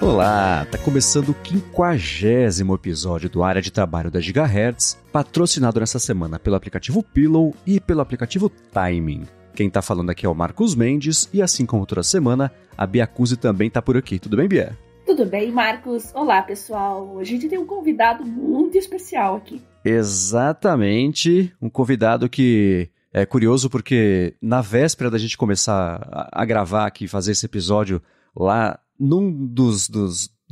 Olá, tá começando o 50º episódio do Área de Trabalho da Gigahertz, patrocinado nessa semana pelo aplicativo Pillow e pelo aplicativo Timing. Quem tá falando aqui é o Marcos Mendes e assim como toda semana, a Bia Cusi também tá por aqui. Tudo bem, Bia? Tudo bem, Marcos? Olá, pessoal. Hoje a gente tem um convidado muito especial aqui. Exatamente, um convidado que é curioso porque na véspera da gente começar a gravar aqui, fazer esse episódio lá, num dos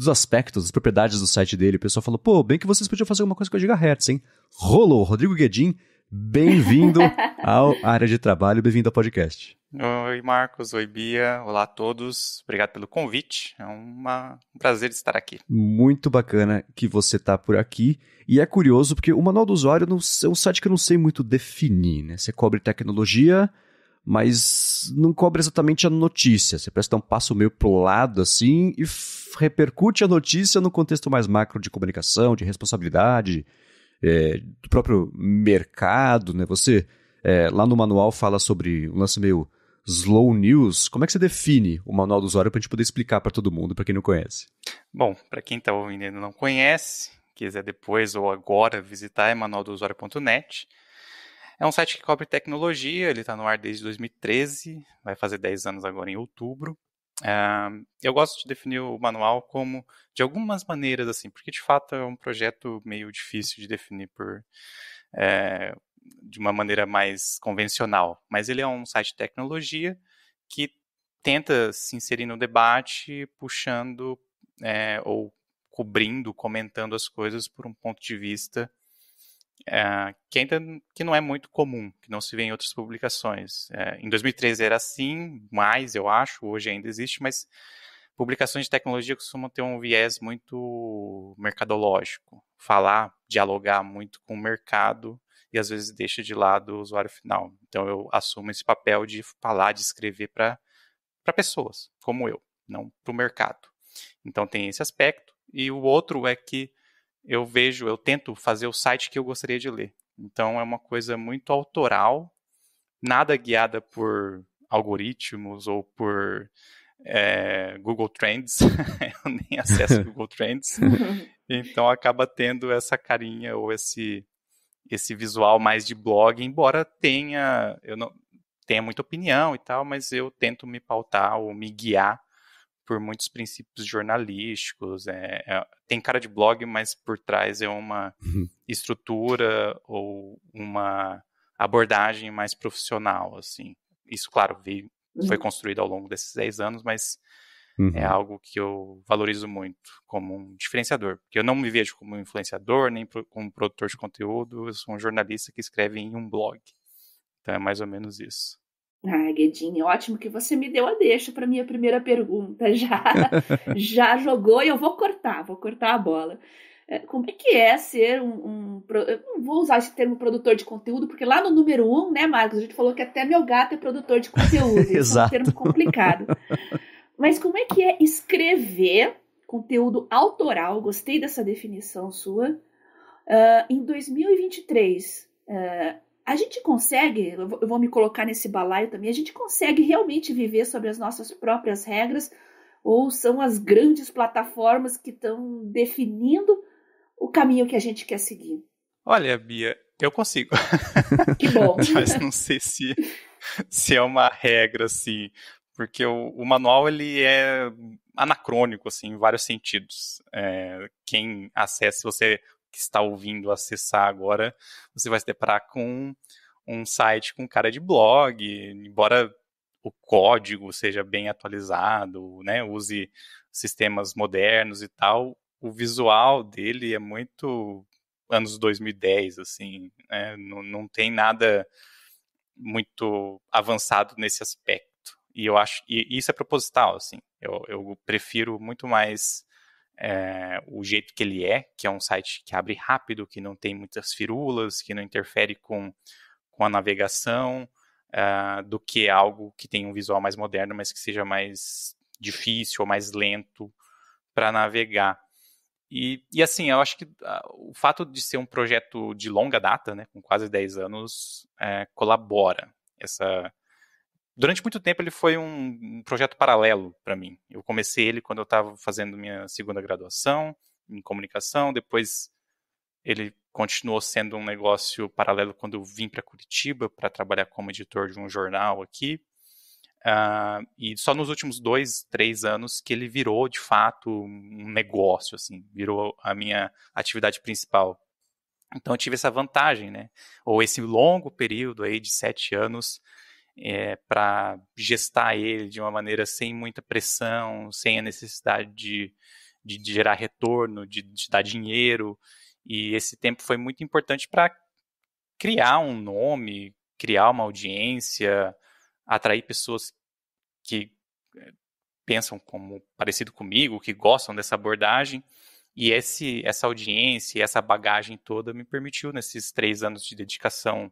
aspectos, das propriedades do site dele, o pessoal falou, pô, bem que vocês podiam fazer alguma coisa com a Gigahertz, hein? Rolou, Rodrigo Guedin, bem-vindo ao Área de Trabalho, bem-vindo ao podcast. Oi, Marcos. Oi, Bia. Olá a todos. Obrigado pelo convite. É um prazer estar aqui. Muito bacana que você está por aqui. E é curioso porque o Manual do Usuário é um site que eu não sei muito definir, né? Você cobre tecnologia, mas não cobre exatamente a notícia. Você presta um passo meio pro lado, assim, e repercute a notícia no contexto mais macro de comunicação, de responsabilidade, do próprio mercado, né? Você, lá no manual, fala sobre um lance meio slow news. Como é que você define o Manual do Usuário para a gente poder explicar para todo mundo, para quem não conhece? Bom, para quem está ouvindo e ainda não conhece, quiser depois ou agora visitar, é manualdousuario.net. É um site que cobre tecnologia, ele está no ar desde 2013, vai fazer 10 anos agora em outubro. Eu gosto de definir o manual como, de algumas maneiras, assim, porque de fato é um projeto meio difícil de definir de uma maneira mais convencional, mas ele é um site de tecnologia que tenta se inserir no debate, puxando ou cobrindo, comentando as coisas por um ponto de vista que não é muito comum, que não se vê em outras publicações. Em 2013 era assim, mais eu acho, hoje ainda existe, mas publicações de tecnologia costumam ter um viés muito mercadológico, dialogar muito com o mercado e às vezes deixa de lado o usuário final. Então eu assumo esse papel de falar, de escrever para pessoas, como eu, não para o mercado. Então tem esse aspecto. E o outro é que eu tento fazer o site que eu gostaria de ler. Então é uma coisa muito autoral, nada guiada por algoritmos ou por Google Trends. Eu nem acesso Google Trends. Então acaba tendo essa carinha ou esse visual mais de blog, embora tenha muita opinião e tal, mas eu tento me pautar ou me guiar por muitos princípios jornalísticos. Tem cara de blog, mas por trás é uma estrutura ou uma abordagem mais profissional, assim. Isso, claro, foi construído ao longo desses 10 anos, mas é algo que eu valorizo muito como um diferenciador. Porque eu não me vejo como um influenciador, nem como produtor de conteúdo, eu sou um jornalista que escreve em um blog. Então é mais ou menos isso. Guedin, ótimo que você me deu a deixa para minha primeira pergunta. Já jogou e eu vou cortar a bola. Como é que é ser eu não vou usar esse termo produtor de conteúdo, porque lá no número 1, né, Marcos, a gente falou que até meu gato é produtor de conteúdo. Isso é um termo complicado. Mas como é que é escrever conteúdo autoral? Gostei dessa definição sua. Em 2023, a gente consegue, eu vou me colocar nesse balaio também, a gente consegue realmente viver sobre as nossas próprias regras ou são as grandes plataformas que estão definindo o caminho que a gente quer seguir? Olha, Bia, eu consigo. Que bom. Mas não sei se é uma regra, assim, porque o manual ele é anacrônico, assim, em vários sentidos. Quem acessa, se você que está ouvindo acessar agora, você vai se deparar com um site com cara de blog, embora o código seja bem atualizado, né, use sistemas modernos e tal, o visual dele é muito anos 2010, assim, né, não tem nada muito avançado nesse aspecto. E eu acho, e isso é proposital, assim, eu prefiro muito mais o jeito que ele que é um site que abre rápido, que não tem muitas firulas, que não interfere com a navegação, do que algo que tem um visual mais moderno, mas que seja mais difícil ou mais lento para navegar. E assim, eu acho que o fato de ser um projeto de longa data, né, com quase 10 anos, colabora. durante muito tempo ele foi um projeto paralelo para mim. Eu comecei ele quando eu estava fazendo minha segunda graduação em comunicação, depois ele continuou sendo um negócio paralelo quando eu vim para Curitiba para trabalhar como editor de um jornal aqui. E só nos últimos 2, 3 anos que ele virou, de fato, um negócio, assim, virou a minha atividade principal. Então eu tive essa vantagem, né? Ou esse longo período aí de 7 anos para gestar ele de uma maneira sem muita pressão, sem a necessidade de gerar retorno, de dar dinheiro. E esse tempo foi muito importante para criar um nome, criar uma audiência, atrair pessoas que pensam como parecido comigo, que gostam dessa abordagem. E essa audiência, essa bagagem toda me permitiu, nesses 3 anos de dedicação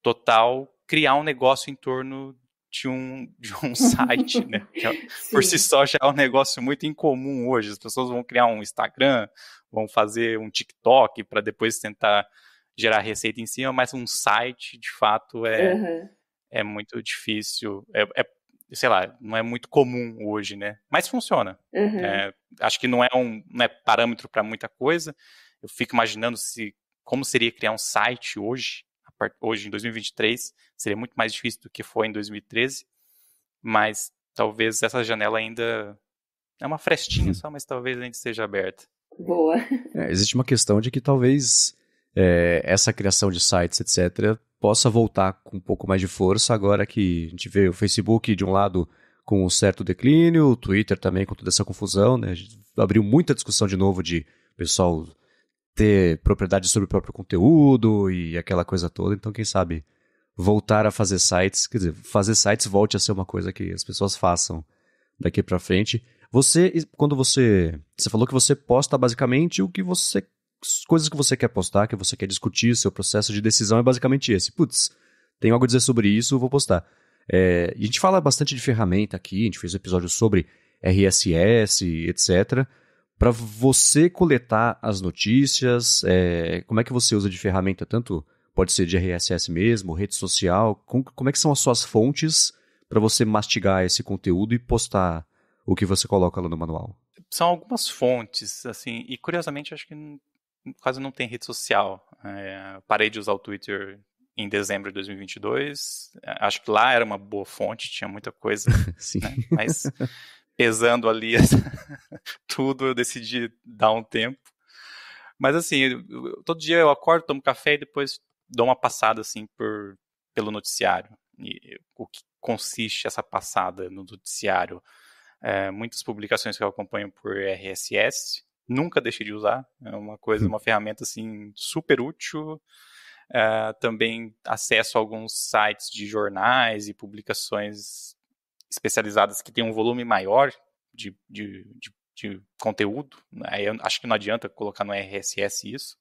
total, criar um negócio em torno de um site, né? Que por si só já é um negócio muito incomum hoje. As pessoas vão criar um Instagram, vão fazer um TikTok para depois tentar gerar receita em cima, mas um site, de fato, é muito difícil. Sei lá, não é muito comum hoje, né? Mas funciona. Acho que não é parâmetro para muita coisa. Eu fico imaginando como seria criar um site hoje, em 2023, seria muito mais difícil do que foi em 2013, mas talvez essa janela ainda é uma frestinha só, mas talvez ainda esteja aberta. Boa. Existe uma questão de que talvez essa criação de sites, etc., possa voltar com um pouco mais de força agora que a gente vê o Facebook de um lado com um certo declínio, o Twitter também com toda essa confusão, né? Abriu muita discussão de novo de pessoal ter propriedade sobre o próprio conteúdo e aquela coisa toda. Então, quem sabe voltar a fazer sites, quer dizer, fazer sites volte a ser uma coisa que as pessoas façam daqui pra frente. Quando você falou que você posta basicamente coisas que você quer postar, que você quer discutir, seu processo de decisão é basicamente esse. Putz, tenho algo a dizer sobre isso, vou postar. E a gente fala bastante de ferramenta aqui, a gente fez um episódio sobre RSS, etc., para você coletar as notícias, como é que você usa de ferramenta, tanto pode ser de RSS mesmo, rede social, como é que são as suas fontes para você mastigar esse conteúdo e postar o que você coloca lá no manual? São algumas fontes, assim, e curiosamente acho que quase não tem rede social. Parei de usar o Twitter em dezembro de 2022, acho que lá era uma boa fonte, tinha muita coisa, Sim. Né? Mas pesando ali tudo, eu decidi dar um tempo. Mas assim, todo dia eu acordo, tomo café e depois dou uma passada assim pelo noticiário. E o que consiste essa passada no noticiário? Muitas publicações que eu acompanho por RSS, nunca deixei de usar, é uma ferramenta assim super útil. Também acesso a alguns sites de jornais e publicações especializadas que têm um volume maior de conteúdo. Aí eu acho que não adianta colocar no RSS isso.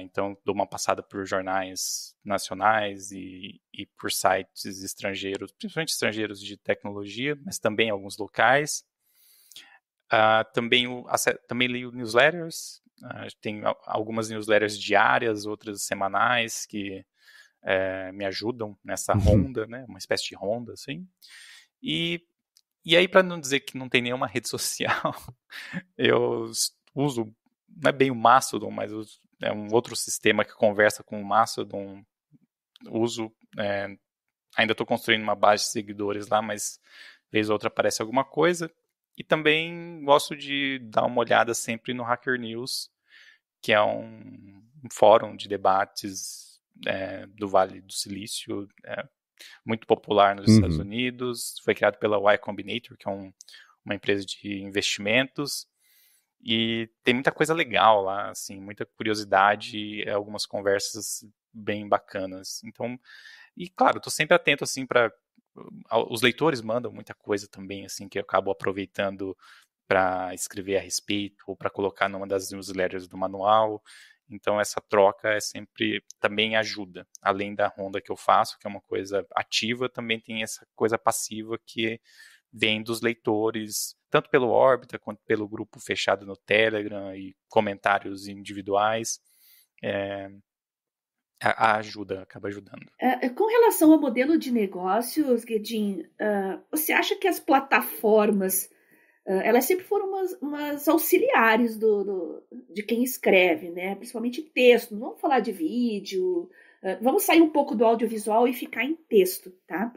Então dou uma passada por jornais nacionais e por sites estrangeiros, principalmente estrangeiros de tecnologia, mas também alguns locais. Também leio newsletters. Tem algumas newsletters diárias, outras semanais que me ajudam nessa ronda, né? Uma espécie de ronda, assim. E aí, para não dizer que não tem nenhuma rede social, eu uso, não é bem o Mastodon, mas é um outro sistema que conversa com o Mastodon. Ainda estou construindo uma base de seguidores lá, mas vez ou outra aparece alguma coisa. E também gosto de dar uma olhada sempre no Hacker News, que é um fórum de debates do Vale do Silício, muito popular nos Estados Unidos. Foi criado pela Y Combinator, que é uma empresa de investimentos. E tem muita coisa legal lá, assim, muita curiosidade e algumas conversas bem bacanas. Então, e claro, estou sempre atento assim para os leitores mandam muita coisa também, assim, que eu acabo aproveitando para escrever a respeito ou para colocar numa das newsletters do manual. Então essa troca sempre também ajuda. Além da ronda que eu faço, que é uma coisa ativa, também tem essa coisa passiva que vem dos leitores, tanto pelo Órbita quanto pelo grupo fechado no Telegram e comentários individuais. Acaba ajudando. Com relação ao modelo de negócios, Guedin, você acha que as plataformas elas sempre foram umas auxiliares de quem escreve, né? Principalmente texto. Não vamos falar de vídeo. Vamos sair um pouco do audiovisual e ficar em texto, tá?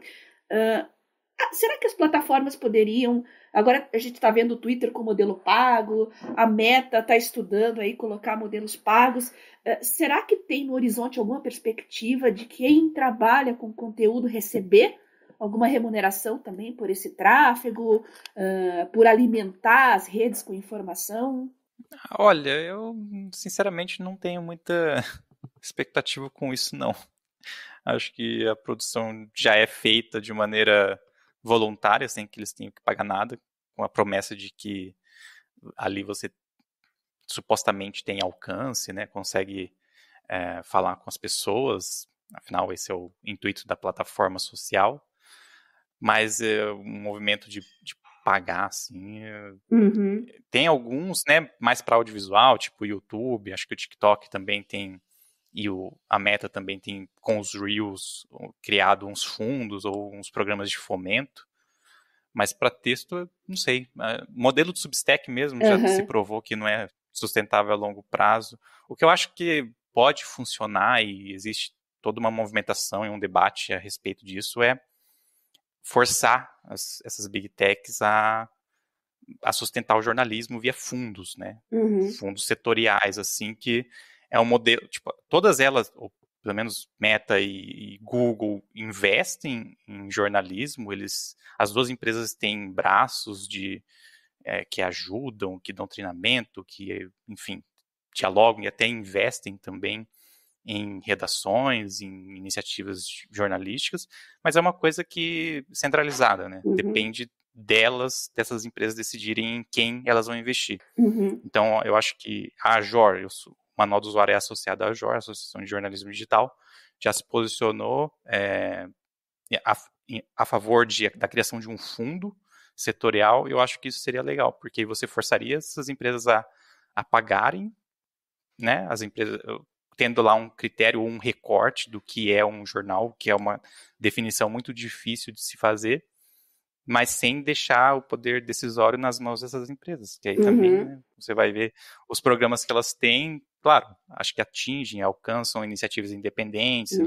Será que as plataformas poderiam... Agora a gente está vendo o Twitter com modelo pago, a Meta está estudando aí colocar modelos pagos. Será que tem no horizonte alguma perspectiva de quem trabalha com conteúdo receber alguma remuneração também por esse tráfego, por alimentar as redes com informação? Olha, eu sinceramente não tenho muita expectativa com isso, não. Acho que a produção já é feita de maneira voluntária, sem que eles tenham que pagar nada, com a promessa de que ali você supostamente tem alcance, né? Consegue falar com as pessoas, afinal esse é o intuito da plataforma social. Mas um movimento de pagar, assim, tem alguns, né, mais para audiovisual, tipo o YouTube, acho que o TikTok também tem, e a Meta também tem, com os Reels, criado uns fundos ou uns programas de fomento, mas para texto, não sei, modelo de Substack mesmo já se provou que não é sustentável a longo prazo. O que eu acho que pode funcionar, e existe toda uma movimentação e um debate a respeito disso, é forçar essas big techs a sustentar o jornalismo via fundos, né? Fundos setoriais, assim, que é um modelo, tipo, todas elas, ou pelo menos Meta e Google, investem em jornalismo, as duas empresas têm braços que ajudam, que dão treinamento, que, enfim, dialogam e até investem também em redações, em iniciativas jornalísticas, mas é uma coisa que centralizada, né? Depende dessas empresas decidirem em quem elas vão investir. Então, eu acho que a AJOR, o Manual do Usuário é associado à AJOR, Associação de Jornalismo Digital, já se posicionou a favor da criação de um fundo setorial, e eu acho que isso seria legal, porque você forçaria essas empresas a pagarem, né, as empresas, tendo lá um critério ou um recorte do que é um jornal, que é uma definição muito difícil de se fazer, mas sem deixar o poder decisório nas mãos dessas empresas, que aí também, né, você vai ver os programas que elas têm, claro, acho que alcançam iniciativas independentes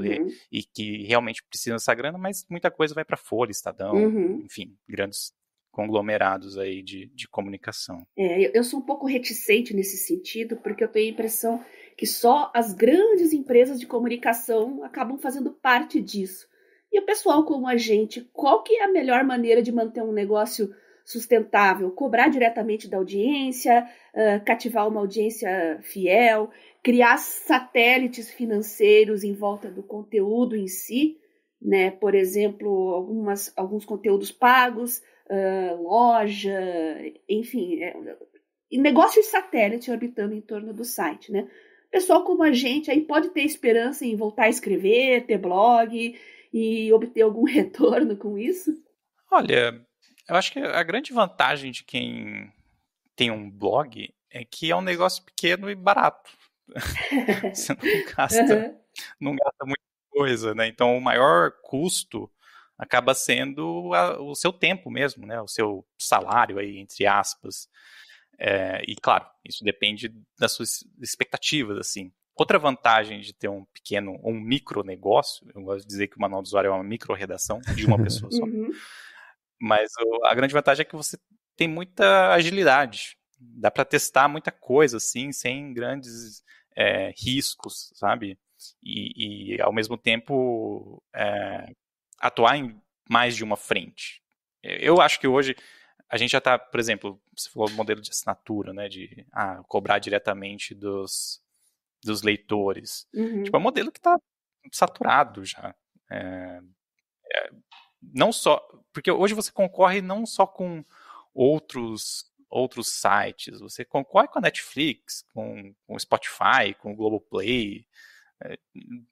e que realmente precisam dessa grana, mas muita coisa vai para Folha, Estadão, enfim, grandes conglomerados aí de comunicação. Eu sou um pouco reticente nesse sentido, porque eu tenho a impressão que só as grandes empresas de comunicação acabam fazendo parte disso. E o pessoal como a gente, qual que é a melhor maneira de manter um negócio sustentável? Cobrar diretamente da audiência, cativar uma audiência fiel, criar satélites financeiros em volta do conteúdo em si, né? Por exemplo, alguns conteúdos pagos, loja, enfim, negócios de satélite orbitando em torno do site, né? Pessoal como a gente aí pode ter esperança em voltar a escrever, ter blog e obter algum retorno com isso? Olha, eu acho que a grande vantagem de quem tem um blog é que é um negócio pequeno e barato. Você não gasta muita coisa, né? Então o maior custo acaba sendo o seu tempo mesmo, né? O seu salário aí, entre aspas. E claro, isso depende das suas expectativas, assim. Outra vantagem de ter um pequeno, um micro negócio, eu gosto de dizer que o Manual do Usuário é uma micro redação de uma pessoa só. Mas a grande vantagem é que você tem muita agilidade. Dá para testar muita coisa, assim, sem grandes riscos, sabe? E ao mesmo tempo, atuar em mais de uma frente. Eu acho que hoje a gente já está, por exemplo, você falou do modelo de assinatura, né? De cobrar diretamente dos leitores. Tipo, é um modelo que está saturado já. Não só... Porque hoje você concorre não só com outros sites, você concorre com a Netflix, com o Spotify, com o Globoplay.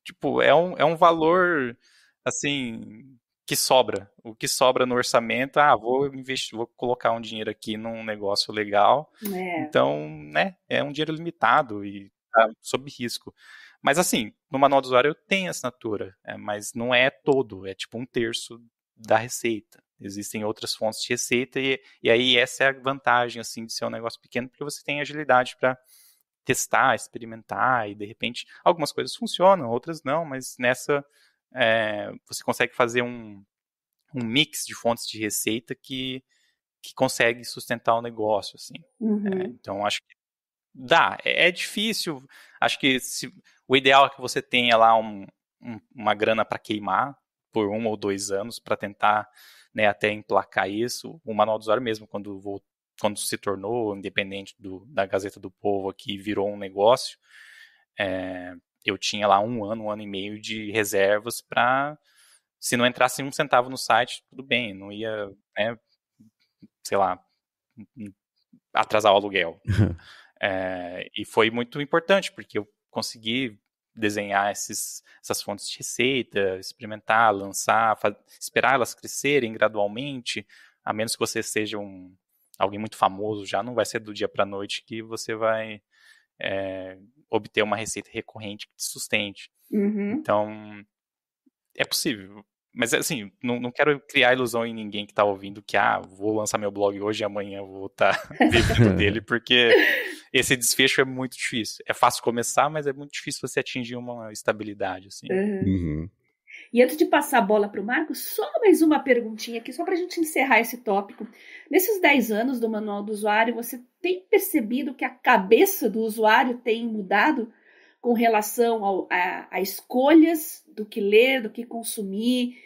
Tipo, é um valor, assim, que sobra. O que sobra no orçamento, vou investir, vou colocar um dinheiro aqui num negócio legal. Então, né, é um dinheiro limitado e tá sob risco. Mas assim, no manual do usuário tem assinatura, mas não é todo, é tipo 1/3 da receita. Existem outras fontes de receita e aí essa é a vantagem assim, de ser um negócio pequeno, porque você tem agilidade para testar, experimentar e de repente algumas coisas funcionam, outras não, mas nessa você consegue fazer um mix de fontes de receita que consegue sustentar o negócio, assim. Então, acho que dá. É difícil. Acho que o ideal é que você tenha lá uma grana para queimar por 1 ou 2 anos para tentar, né, até emplacar isso. O Manual do Usuário mesmo, quando se tornou independente da Gazeta do Povo aqui, virou um negócio, eu tinha lá 1 ano e meio de reservas para, se não entrasse 1 centavo no site, tudo bem, não ia, né, sei lá, atrasar o aluguel. E foi muito importante, porque eu consegui desenhar essas fontes de receita, experimentar, lançar, esperar elas crescerem gradualmente, a menos que você seja alguém muito famoso, já não vai ser do dia para a noite que você vai obter uma receita recorrente que te sustente. Então, é possível. Mas, assim, não quero criar ilusão em ninguém que está ouvindo que, vou lançar meu blog hoje e amanhã vou estar vivendo dele, porque esse desfecho é muito difícil. É fácil começar, mas é muito difícil você atingir uma estabilidade, assim. E antes de passar a bola para o Marcos, só mais uma perguntinha aqui, só para a gente encerrar esse tópico. Nesses 10 anos do Manual do Usuário, você tem percebido que a cabeça do usuário tem mudado com relação a escolhas do que ler, do que consumir,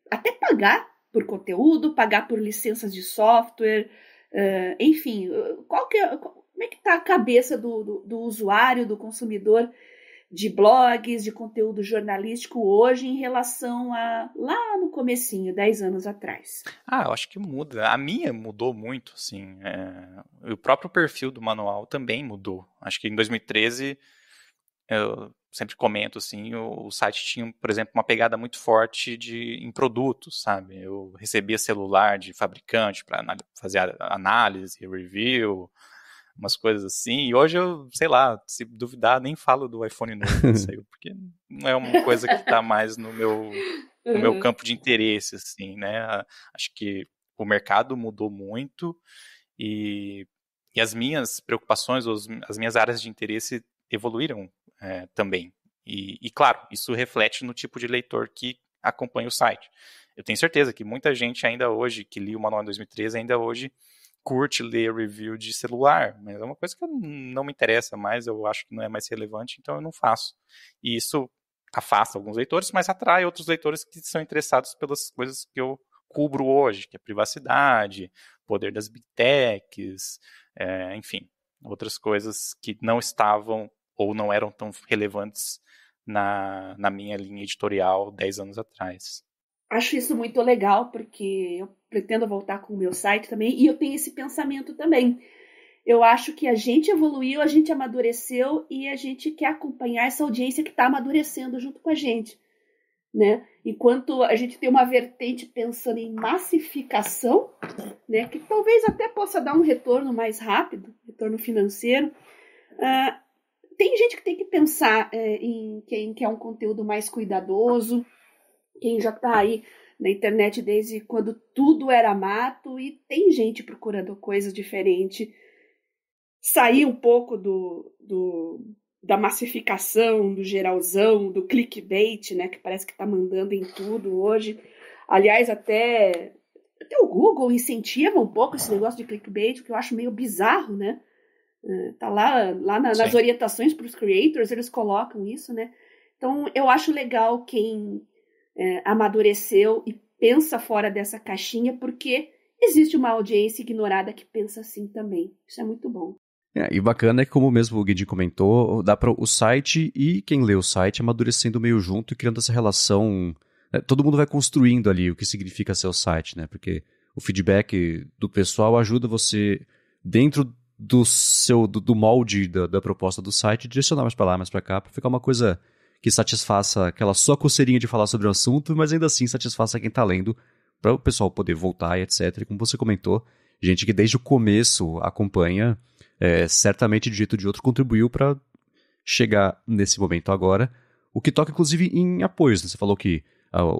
até pagar por conteúdo, pagar por licenças de software, enfim, como é que está a cabeça do usuário, do consumidor de blogs, de conteúdo jornalístico hoje em relação a lá no comecinho, 10 anos atrás? Eu acho que muda. A minha mudou muito, assim. O próprio perfil do manual também mudou. Acho que em 2013, eu sempre comento, assim, o site tinha, por exemplo, uma pegada muito forte em produtos, sabe? Eu recebia celular de fabricante para fazer análise, review, umas coisas assim, e hoje eu, sei lá, se duvidar, nem falo do iPhone novo que saiu, porque não é uma coisa que está mais no meu campo de interesse, assim, né? Acho que o mercado mudou muito e as minhas preocupações, as minhas áreas de interesse evoluíram também. E, claro, isso reflete no tipo de leitor que acompanha o site. Eu tenho certeza que muita gente ainda hoje, que lia o manual em 2013, ainda hoje curte ler review de celular, mas é uma coisa que não me interessa mais, eu acho que não é mais relevante, então eu não faço. E isso afasta alguns leitores, mas atrai outros leitores que são interessados pelas coisas que eu cubro hoje, que é privacidade, poder das big techs, enfim, outras coisas que não estavam ou não eram tão relevantes na minha linha editorial 10 anos atrás. Acho isso muito legal, porque eu pretendo voltar com o meu site também, e eu tenho esse pensamento também. Eu acho que a gente evoluiu, a gente amadureceu, e a gente quer acompanhar essa audiência que está amadurecendo junto com a gente, né? Enquanto a gente tem uma vertente pensando em massificação, né, que talvez até possa dar um retorno mais rápido, retorno financeiro, tem gente que tem que pensar em quem quer um conteúdo mais cuidadoso, quem já está aí na internet desde quando tudo era mato, e tem gente procurando coisas diferentes, sair um pouco da massificação, do geralzão, do clickbait, né, que parece que está mandando em tudo hoje. Aliás, até o Google incentiva um pouco esse negócio de clickbait, que eu acho meio bizarro, né? Tá lá nas orientações para os creators, eles colocam isso, né? Então, eu acho legal quem amadureceu e pensa fora dessa caixinha, porque existe uma audiência ignorada que pensa assim também. Isso é muito bom. E bacana é que, como mesmo o Guidi comentou, dá para o site e quem lê o site amadurecendo meio junto e criando essa relação. Todo mundo vai construindo ali o que significa ser o site, né? Porque o feedback do pessoal ajuda você, dentro do molde da proposta do site, direcionar mais para lá, mais para cá, para ficar uma coisa que satisfaça aquela sua coceirinha de falar sobre o assunto, mas ainda assim satisfaça quem está lendo, para o pessoal poder voltar e etc. E como você comentou, gente que desde o começo acompanha, certamente de jeito ou de outro contribuiu para chegar nesse momento agora, o que toca inclusive em apoios, né? Você falou que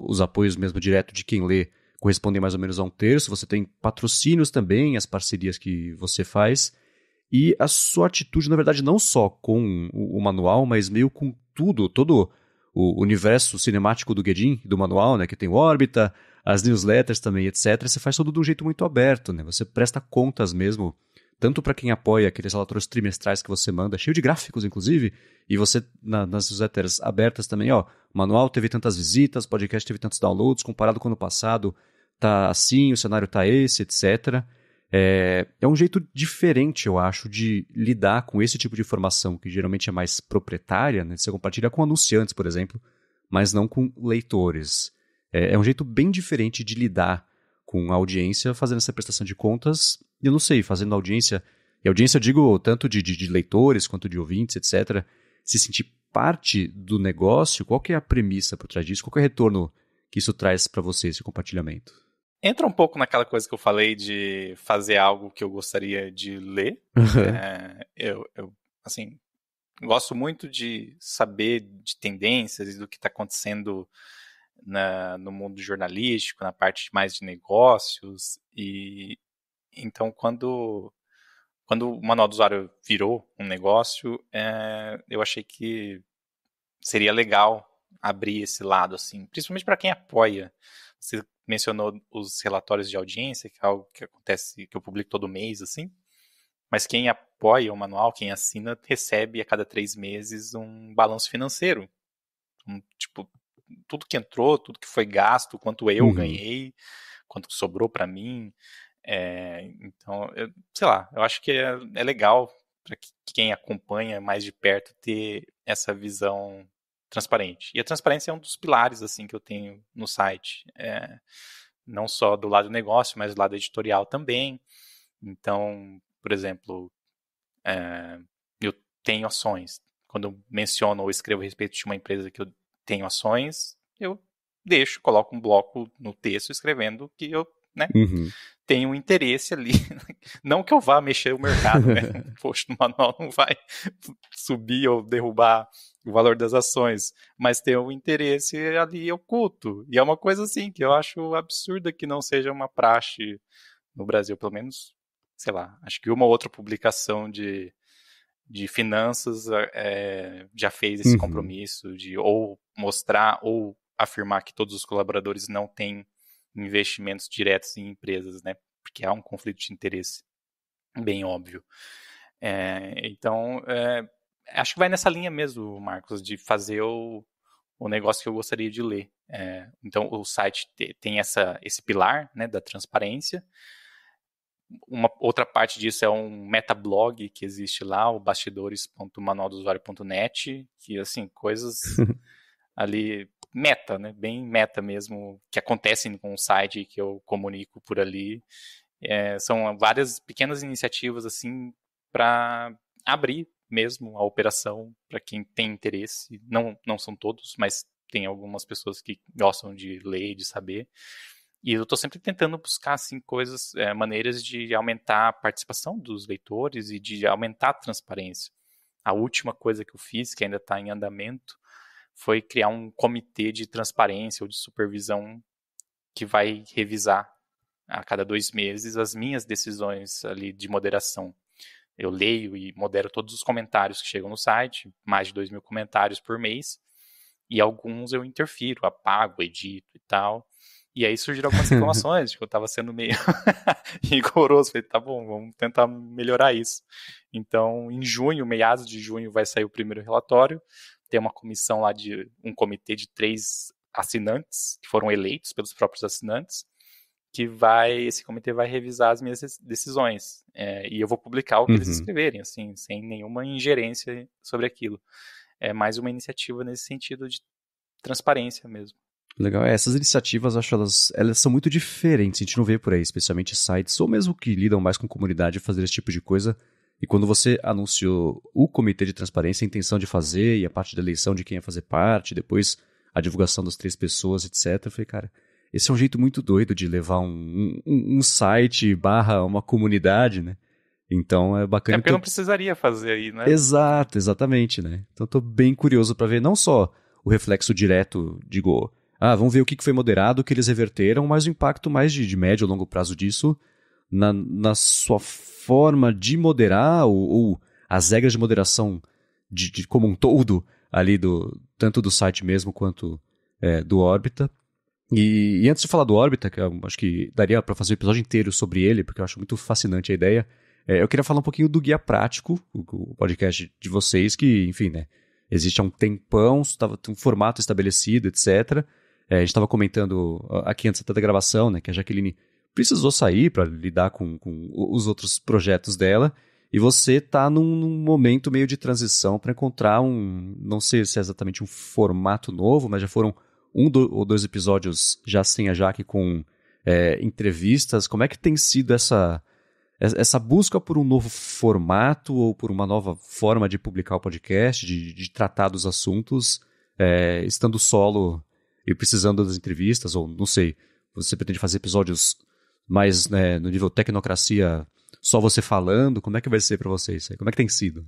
os apoios mesmo direto de quem lê correspondem mais ou menos a 1/3, você tem patrocínios também, as parcerias que você faz, e a sua atitude, na verdade, não só com o manual, mas meio com todo o universo cinemático do Guedin, do manual, né, que tem o Órbita, as newsletters também, etc. Você faz tudo de um jeito muito aberto, né? Você presta contas mesmo, tanto para quem apoia aqueles relatórios trimestrais que você manda, cheio de gráficos, inclusive, e você, nas newsletters abertas também, ó, o manual teve tantas visitas, o podcast teve tantos downloads, comparado com o ano passado, tá assim, o cenário tá esse, etc. É um jeito diferente, eu acho, de lidar com esse tipo de informação, que geralmente é mais proprietária, né? Você compartilha com anunciantes, por exemplo, mas não com leitores. É um jeito bem diferente de lidar com a audiência, fazendo essa prestação de contas, e eu não sei, fazendo audiência, e audiência eu digo tanto de leitores quanto de ouvintes, etc., se sentir parte do negócio. Qual que é a premissa por trás disso? Qual que é o retorno que isso traz para você, esse compartilhamento? Entra um pouco naquela coisa que eu falei de fazer algo que eu gostaria de ler. Eu assim, gosto muito de saber de tendências e do que está acontecendo no mundo jornalístico, na parte mais de negócios. E então, quando o Manual do Usuário virou um negócio, eu achei que seria legal abrir esse lado, assim, principalmente para quem apoia. Você mencionou os relatórios de audiência, que é algo que acontece, que eu publico todo mês, assim, mas quem apoia o manual, quem assina, recebe a cada 3 meses um balanço financeiro. Tipo, tudo que entrou, tudo que foi gasto, quanto eu ganhei, quanto sobrou para mim. Então, sei lá, eu acho que é legal para quem acompanha mais de perto ter essa visão transparente. E a transparência é um dos pilares assim que eu tenho no site, não só do lado do negócio, mas do lado editorial também. Então, por exemplo, eu tenho ações. Quando eu menciono ou escrevo a respeito de uma empresa que eu tenho ações, eu coloco um bloco no texto escrevendo que eu, né, tenho um interesse ali. Não que eu vá mexer o mercado, né? Poxa, o manual não vai subir ou derrubar o valor das ações, mas tem um interesse ali oculto. E é uma coisa assim que eu acho absurda que não seja uma praxe no Brasil, pelo menos, sei lá, acho que uma ou outra publicação de finanças já fez esse compromisso de ou mostrar ou afirmar que todos os colaboradores não têm investimentos diretos em empresas, né? Porque há um conflito de interesse bem óbvio. Então, acho que vai nessa linha mesmo, Marcos, de fazer o negócio que eu gostaria de ler. Então, o site tem esse pilar, né, da transparência. Uma outra parte disso é um metablog que existe lá, o bastidores.manualdosuario.net, que, assim, coisas ali meta, né? Bem meta mesmo, que acontecem com o site que eu comunico por ali. São várias pequenas iniciativas assim para abrir mesmo a operação para quem tem interesse. Não são todos, mas tem algumas pessoas que gostam de ler e de saber. E eu estou sempre tentando buscar assim, coisas, maneiras de aumentar a participação dos leitores e de aumentar a transparência. A última coisa que eu fiz, que ainda está em andamento, foi criar um comitê de transparência ou de supervisão que vai revisar a cada 2 meses as minhas decisões ali de moderação. Eu leio e modero todos os comentários que chegam no site, mais de 2.000 comentários por mês, e alguns eu interfiro, apago, edito e tal. E aí surgiram algumas reclamações de que eu estava sendo meio rigoroso. Falei, tá bom, vamos tentar melhorar isso. Então, em junho, meados de junho, vai sair o primeiro relatório. Tem uma comissão lá um comitê de 3 assinantes, que foram eleitos pelos próprios assinantes, esse comitê vai revisar as minhas decisões. E eu vou publicar o que eles escreverem, assim, sem nenhuma ingerência sobre aquilo. É mais uma iniciativa nesse sentido de transparência mesmo. Legal. Essas iniciativas, acho elas são muito diferentes. A gente não vê por aí, especialmente sites, ou mesmo que lidam mais com comunidade, fazer esse tipo de coisa. E quando você anunciou o comitê de transparência, a intenção de fazer e a parte da eleição de quem ia fazer parte, depois a divulgação das 3 pessoas, etc. Eu falei, cara, esse é um jeito muito doido de levar um site / uma comunidade, né? Então é bacana. Porque não precisaria fazer aí, né? Exato, exatamente, né? Então tô bem curioso para ver não só o reflexo direto, digo, vamos ver o que foi moderado, o que eles reverteram, mas o impacto mais de médio ou longo prazo disso na sua forma de moderar ou as regras de moderação de como um todo ali tanto do site mesmo quanto do Orbita. E antes de falar do Orbita, que eu acho que daria para fazer um episódio inteiro sobre ele, porque eu acho muito fascinante a ideia, eu queria falar um pouquinho do Guia Prático, o podcast de vocês, que, enfim, né, existe há um tempão, tem um formato estabelecido, etc. A gente estava comentando aqui antes até da gravação, né, que a Jaqueline precisou sair para lidar com os outros projetos dela, e você está num momento meio de transição para encontrar não sei se é exatamente um formato novo, mas já foram ou 2 episódios já sem a Jaque com entrevistas. Como é que tem sido essa busca por um novo formato ou por uma nova forma de publicar o podcast, de tratar dos assuntos, estando solo e precisando das entrevistas, ou não sei, você pretende fazer episódios mais no nível tecnocracia, só você falando? Como é que vai ser para vocês? Como é que tem sido?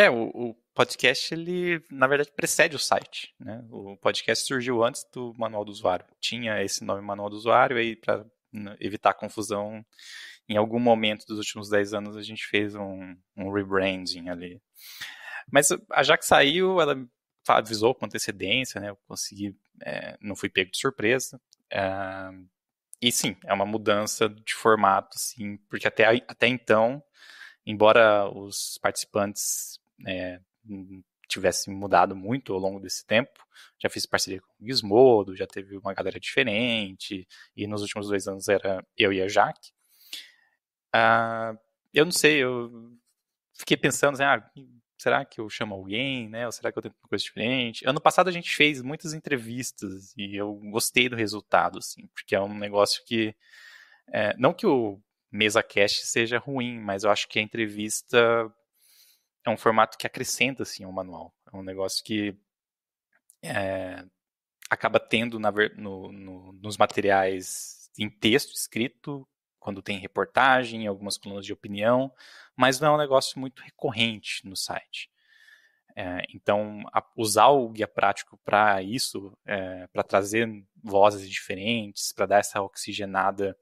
O podcast, ele, na verdade, precede o site, né? O podcast surgiu antes do Manual do Usuário. Tinha esse nome Manual do Usuário, e para evitar confusão, em algum momento dos últimos 10 anos a gente fez um rebranding ali. Mas a Jaque saiu, ela avisou com antecedência, né? Eu consegui, não fui pego de surpresa. E sim, é uma mudança de formato, sim, porque até então, embora os participantes tivessem mudado muito ao longo desse tempo, já fiz parceria com o Gizmodo, já teve uma galera diferente, e nos últimos 2 anos era eu e a Jaque. Eu não sei, eu fiquei pensando assim, será que eu chamo alguém, né? Ou será que eu tento uma coisa diferente? Ano passado a gente fez muitas entrevistas e eu gostei do resultado, assim, porque é um negócio que, não que o MesaCast seja ruim, mas eu acho que a entrevista é um formato que acrescenta, assim, ao manual. É um negócio que acaba tendo nos materiais em texto escrito, quando tem reportagem, algumas colunas de opinião, mas não é um negócio muito recorrente no site. Então, usar o guia prático para isso, para trazer vozes diferentes, para dar essa oxigenada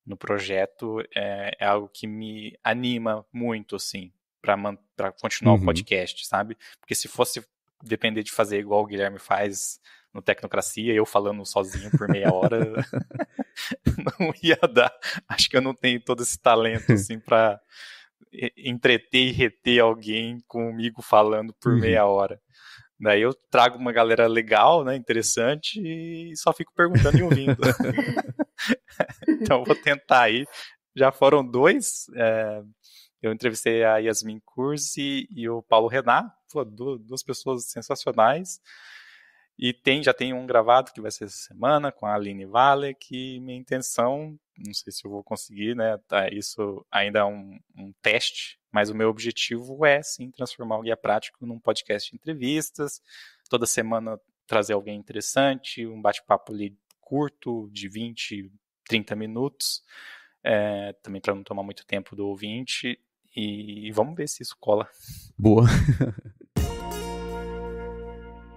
no projeto, é algo que me anima muito, assim, para continuar o podcast, sabe? Porque se fosse depender de fazer igual o Guilherme faz no Tecnocracia, eu falando sozinho por meia hora, não ia dar. Acho que eu não tenho todo esse talento, assim, para entreter e reter alguém comigo falando por meia hora. Daí eu trago uma galera legal, né, interessante, e só fico perguntando e ouvindo. Então eu vou tentar aí. Já foram 2. Eu entrevistei a Yasmin Curzi e o Paulo Renat, 2 pessoas sensacionais. E já tem um gravado que vai ser essa semana com a Aline Vale, que minha intenção, não sei se eu vou conseguir, né? Isso ainda é um teste, mas o meu objetivo é sim transformar o Guia Prático num podcast de entrevistas, toda semana trazer alguém interessante, um bate-papo ali curto, de 20, 30 minutos, também para não tomar muito tempo do ouvinte, e vamos ver se isso cola. Boa!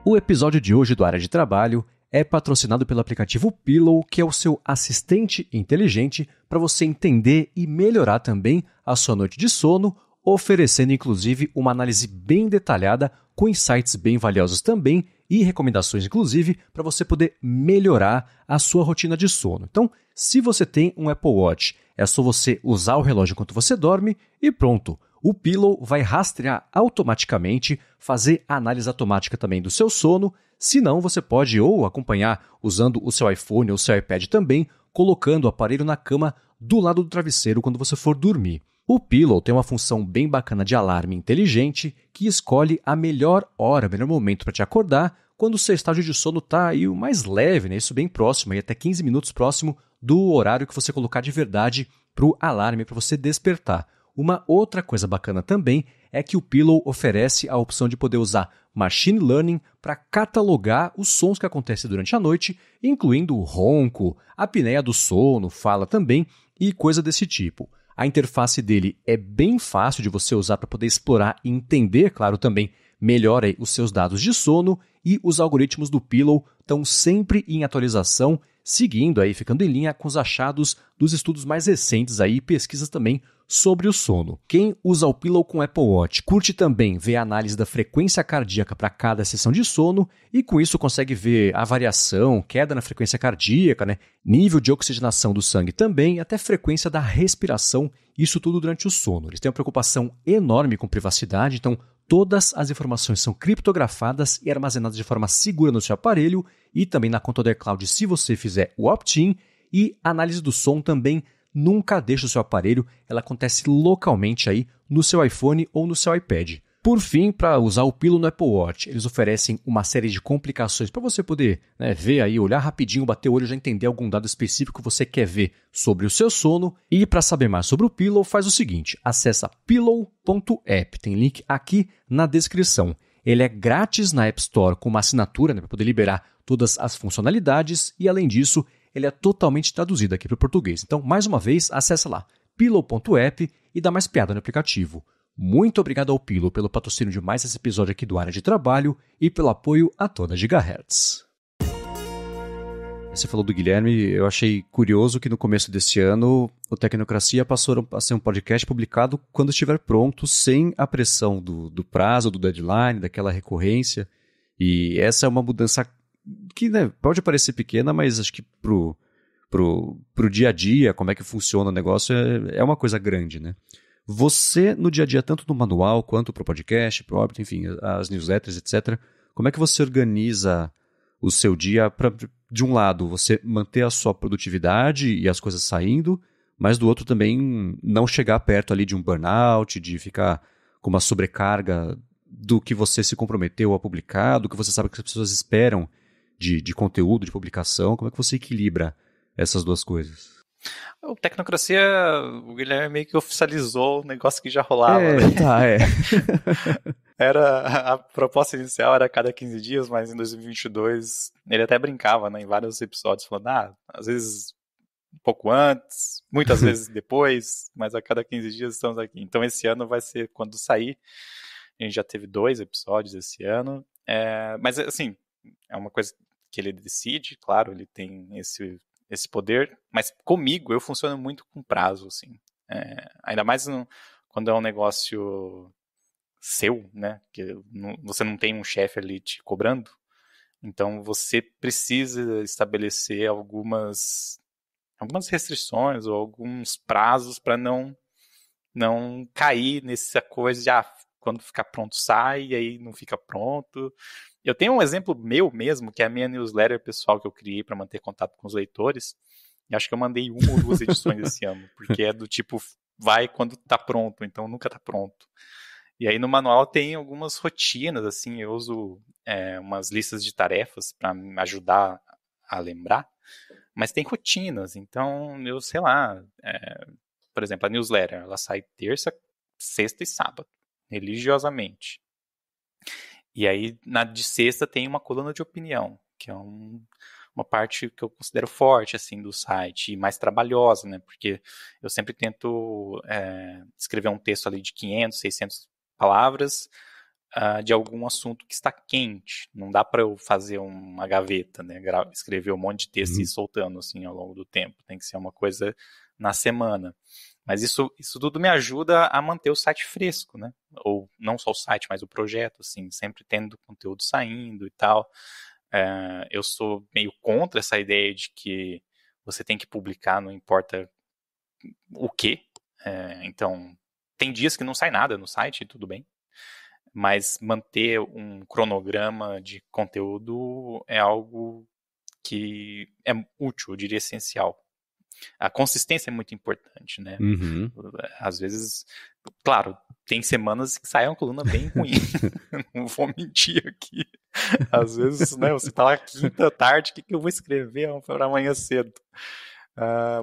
O episódio de hoje do Área de Trabalho é patrocinado pelo aplicativo Pillow, que é o seu assistente inteligente para você entender e melhorar também a sua noite de sono, oferecendo inclusive uma análise bem detalhada com insights bem valiosos também e recomendações inclusive para você poder melhorar a sua rotina de sono. Então, se você tem um Apple Watch, é só você usar o relógio enquanto você dorme e pronto. O Pillow vai rastrear automaticamente, fazer a análise automática também do seu sono. Se não, você pode ou acompanhar usando o seu iPhone ou o seu iPad também, colocando o aparelho na cama do lado do travesseiro quando você for dormir. O Pillow tem uma função bem bacana de alarme inteligente que escolhe a melhor hora, o melhor momento para te acordar quando o seu estágio de sono está aí o mais leve, né? Isso bem próximo, aí até 15 minutos próximo do horário que você colocar de verdade para o alarme, para você despertar. Uma outra coisa bacana também é que o Pillow oferece a opção de poder usar Machine Learning para catalogar os sons que acontecem durante a noite, incluindo o ronco, a apneia do sono, fala também e coisa desse tipo. A interface dele é bem fácil de você usar para poder explorar e entender, claro, também melhor aí os seus dados de sono, e os algoritmos do Pillow estão sempre em atualização, seguindo aí, ficando em linha com os achados dos estudos mais recentes aí, pesquisas também sobre o sono. Quem usa o Pillow com Apple Watch curte também ver a análise da frequência cardíaca para cada sessão de sono e com isso consegue ver a variação, queda na frequência cardíaca, né? Nível de oxigenação do sangue também, até frequência da respiração, isso tudo durante o sono. Eles têm uma preocupação enorme com privacidade, então todas as informações são criptografadas e armazenadas de forma segura no seu aparelho e também na conta do iCloud se você fizer o opt-in, e a análise do som também nunca deixa o seu aparelho, ela acontece localmente aí no seu iPhone ou no seu iPad. Por fim, para usar o Pillow no Apple Watch, eles oferecem uma série de complicações para você poder ver aí, olhar rapidinho, bater o olho e já entender algum dado específico que você quer ver sobre o seu sono. E para saber mais sobre o Pillow, faz o seguinte, acessa pillow.app, tem link aqui na descrição. Ele é grátis na App Store com uma assinatura para poder liberar todas as funcionalidades e, além disso, ele é totalmente traduzido aqui para o português. Então, mais uma vez, acessa lá, pillow.app e dá mais piada no aplicativo. Muito obrigado ao Pillow pelo patrocínio de mais esse episódio aqui do Área de Trabalho e pelo apoio a toda Gigahertz. Você falou do Guilherme, eu achei curioso que no começo desse ano o Tecnocracia passou a ser um podcast publicado quando estiver pronto, sem a pressão do prazo, do deadline, daquela recorrência. E essa é uma mudança que pode parecer pequena, mas acho que pro dia a dia, como é que funciona o negócio, é uma coisa grande, né? Você, no dia a dia, tanto no manual quanto pro podcast, pro Orbit, enfim, as newsletters, etc., como é que você organiza o seu dia para, de um lado, você manter a sua produtividade e as coisas saindo, mas do outro também não chegar perto ali de um burnout, de ficar com uma sobrecarga do que você se comprometeu a publicar, do que você sabe que as pessoas esperam de conteúdo, de publicação? Como é que você equilibra essas duas coisas? O Tecnocracia, o Guilherme meio que oficializou o negócio que já rolava. A proposta inicial era a cada 15 dias, mas em 2022 ele até brincava, em vários episódios, falando, às vezes um pouco antes, muitas vezes depois, mas a cada 15 dias estamos aqui. Então esse ano vai ser quando sair. A gente já teve 2 episódios esse ano, mas assim, é uma coisa que ele decide, claro, ele tem esse poder, mas comigo eu funciono muito com prazo, assim. Ainda mais quando é um negócio seu, né, que você não tem um chefe ali te cobrando, então você precisa estabelecer algumas restrições ou alguns prazos para não cair nessa coisa de quando ficar pronto sai, e aí não fica pronto. Eu tenho um exemplo meu mesmo, que é a minha newsletter pessoal que eu criei para manter contato com os leitores, e acho que eu mandei 1 ou 2 edições esse ano, porque é do tipo, vai quando tá pronto, então nunca tá pronto. E aí no manual tem algumas rotinas, assim, eu uso umas listas de tarefas para me ajudar a lembrar, mas tem rotinas, então eu sei lá, por exemplo, a newsletter, ela sai terça, sexta e sábado, religiosamente. E aí, na de sexta, tem uma coluna de opinião, que é uma parte que eu considero forte, assim, do site, e mais trabalhosa, né? Porque eu sempre tento escrever um texto ali de 500, 600 palavras de algum assunto que está quente. Não dá para eu fazer uma gaveta, né? Escrever um monte de texto e ir soltando, assim, ao longo do tempo. Tem que ser uma coisa na semana. Mas isso tudo me ajuda a manter o site fresco, né? Ou não só o site, mas o projeto, assim, sempre tendo conteúdo saindo e tal. Eu sou meio contra essa ideia de que você tem que publicar, não importa o quê. Então, tem dias que não sai nada no site, tudo bem. Mas manter um cronograma de conteúdo é algo que é útil, eu diria essencial. A consistência é muito importante, né? Uhum. Às vezes, claro, tem semanas que sai uma coluna bem ruim. Não vou mentir aqui. Às vezes, né, você tá lá quinta tarde, o que eu vou escrever para amanhã cedo?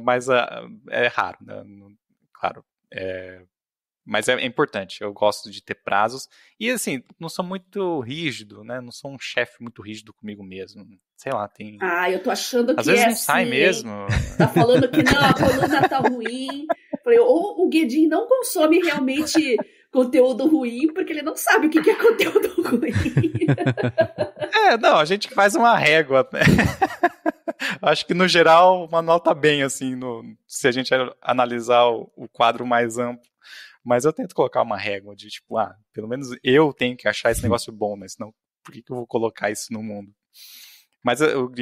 Mas é raro, né? Claro, mas é importante, eu gosto de ter prazos. E assim, não sou muito rígido, né? Não sou um chefe muito rígido comigo mesmo. Sei lá, tem... eu tô achando que às vezes não sai mesmo. Tá falando que não, a coluna tá ruim. Falei, ou o Guedin não consome realmente conteúdo ruim, porque ele não sabe o que é conteúdo ruim. Não, a gente faz uma régua, né? Acho que no geral o manual tá bem, assim, se a gente analisar o quadro mais amplo. Mas eu tento colocar uma régua de tipo, pelo menos eu tenho que achar esse negócio bom, né? Senão, por que eu vou colocar isso no mundo? Mas eu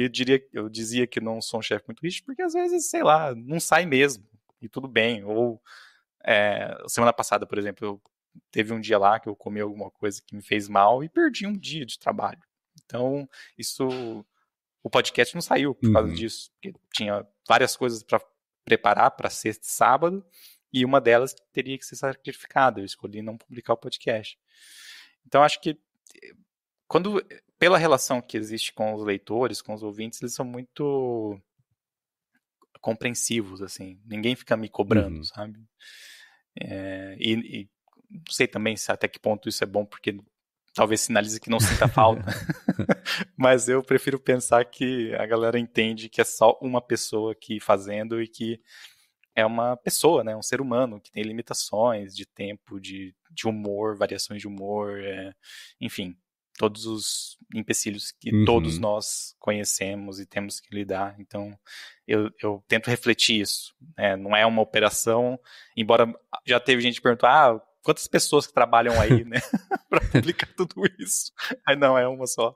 dizia que não sou um chefe muito rígido, porque às vezes, sei lá, não sai mesmo. E tudo bem. Ou, semana passada, por exemplo, teve um dia lá que eu comi alguma coisa que me fez mal e perdi um dia de trabalho. Então, o podcast não saiu por causa disso, porque tinha várias coisas para preparar para sexta e sábado, e uma delas teria que ser sacrificada. Eu escolhi não publicar o podcast. Então, acho que pela relação que existe com os leitores, com os ouvintes, eles são muito compreensivos, assim. Ninguém fica me cobrando, sabe? E não sei também até que ponto isso é bom, porque talvez sinalize que não sinta falta. Mas eu prefiro pensar que a galera entende que é só uma pessoa aqui fazendo e que é uma pessoa, né? Um ser humano que tem limitações de tempo, de humor, variações de humor, enfim, todos os empecilhos que todos nós conhecemos e temos que lidar. Então, eu tento refletir isso. Né? Não é uma operação, embora já teve gente que perguntou, quantas pessoas que trabalham aí, né, para publicar tudo isso? Aí não, é uma só.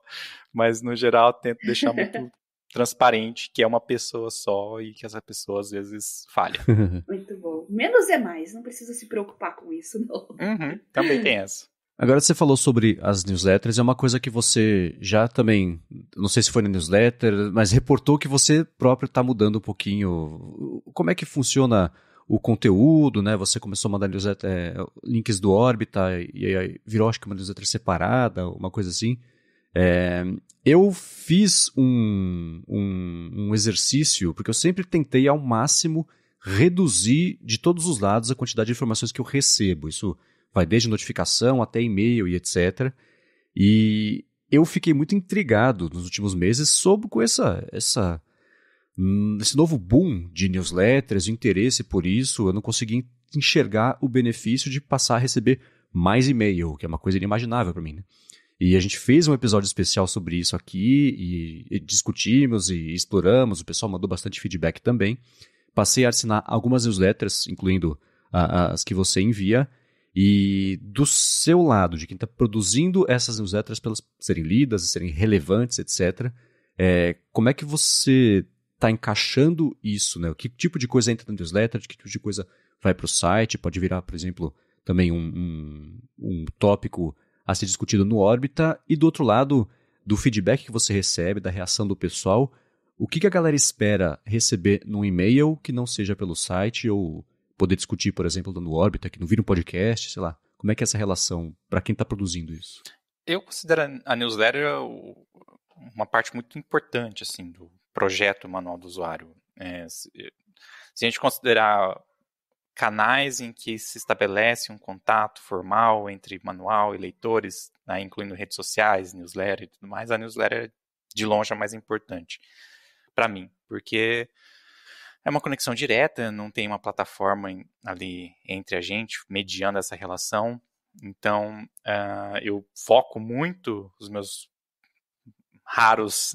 Mas, no geral, eu tento deixar muito transparente que é uma pessoa só e que essa pessoa, às vezes, falha. Muito bom. Menos é mais, não precisa se preocupar com isso, não. Também tem essa. Agora você falou sobre as newsletters, é uma coisa que você já também, não sei se foi na newsletter, mas reportou que você próprio está mudando um pouquinho. Como é que funciona o conteúdo, né? Você começou a mandar newsletter, links do Orbita, e aí virou, acho que uma newsletter separada, uma coisa assim. Eu fiz um exercício, porque eu sempre tentei ao máximo reduzir de todos os lados a quantidade de informações que eu recebo. Isso vai desde notificação até e-mail e etc. E eu fiquei muito intrigado nos últimos meses com esse novo boom de newsletters, o interesse por isso. Eu não consegui enxergar o benefício de passar a receber mais e-mail, que é uma coisa inimaginável para mim, né? E a gente fez um episódio especial sobre isso aqui e discutimos e exploramos, o pessoal mandou bastante feedback também. Passei a assinar algumas newsletters, incluindo as que você envia. E do seu lado, de quem está produzindo essas newsletters para elas serem lidas e serem relevantes, etc., como é que você está encaixando isso, né? Que tipo de coisa entra na newsletter, que tipo de coisa vai para o site, pode virar, por exemplo, também um tópico a ser discutido no Orbita, e do outro lado, do feedback que você recebe, da reação do pessoal, o que a galera espera receber num e-mail que não seja pelo site, ou poder discutir, por exemplo, no Orbita, que não vira um podcast, sei lá. Como é que é essa relação para quem está produzindo isso? Eu considero a newsletter uma parte muito importante assim, do projeto Manual do Usuário. Se a gente considerar canais em que se estabelece um contato formal entre manual e leitores, né, incluindo redes sociais, newsletter e tudo mais, a newsletter de longe é mais importante para mim, porque é uma conexão direta, não tem uma plataforma ali entre a gente, mediando essa relação. Então, eu foco muito os meus raros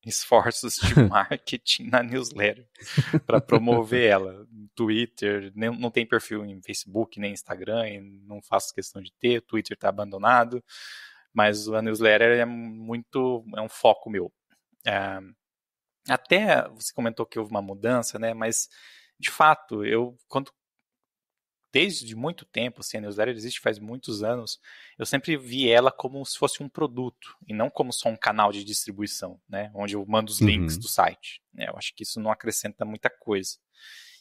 esforços de marketing na newsletter para promover ela. Twitter, não tem perfil em Facebook nem Instagram, e não faço questão de ter, o Twitter está abandonado, mas a newsletter é um foco meu. Até você comentou que houve uma mudança, né? Mas de fato, desde muito tempo, assim, a newsletter existe faz muitos anos, eu sempre vi ela como se fosse um produto, e não como só um canal de distribuição, né, onde eu mando os links do site. Eu acho que isso não acrescenta muita coisa.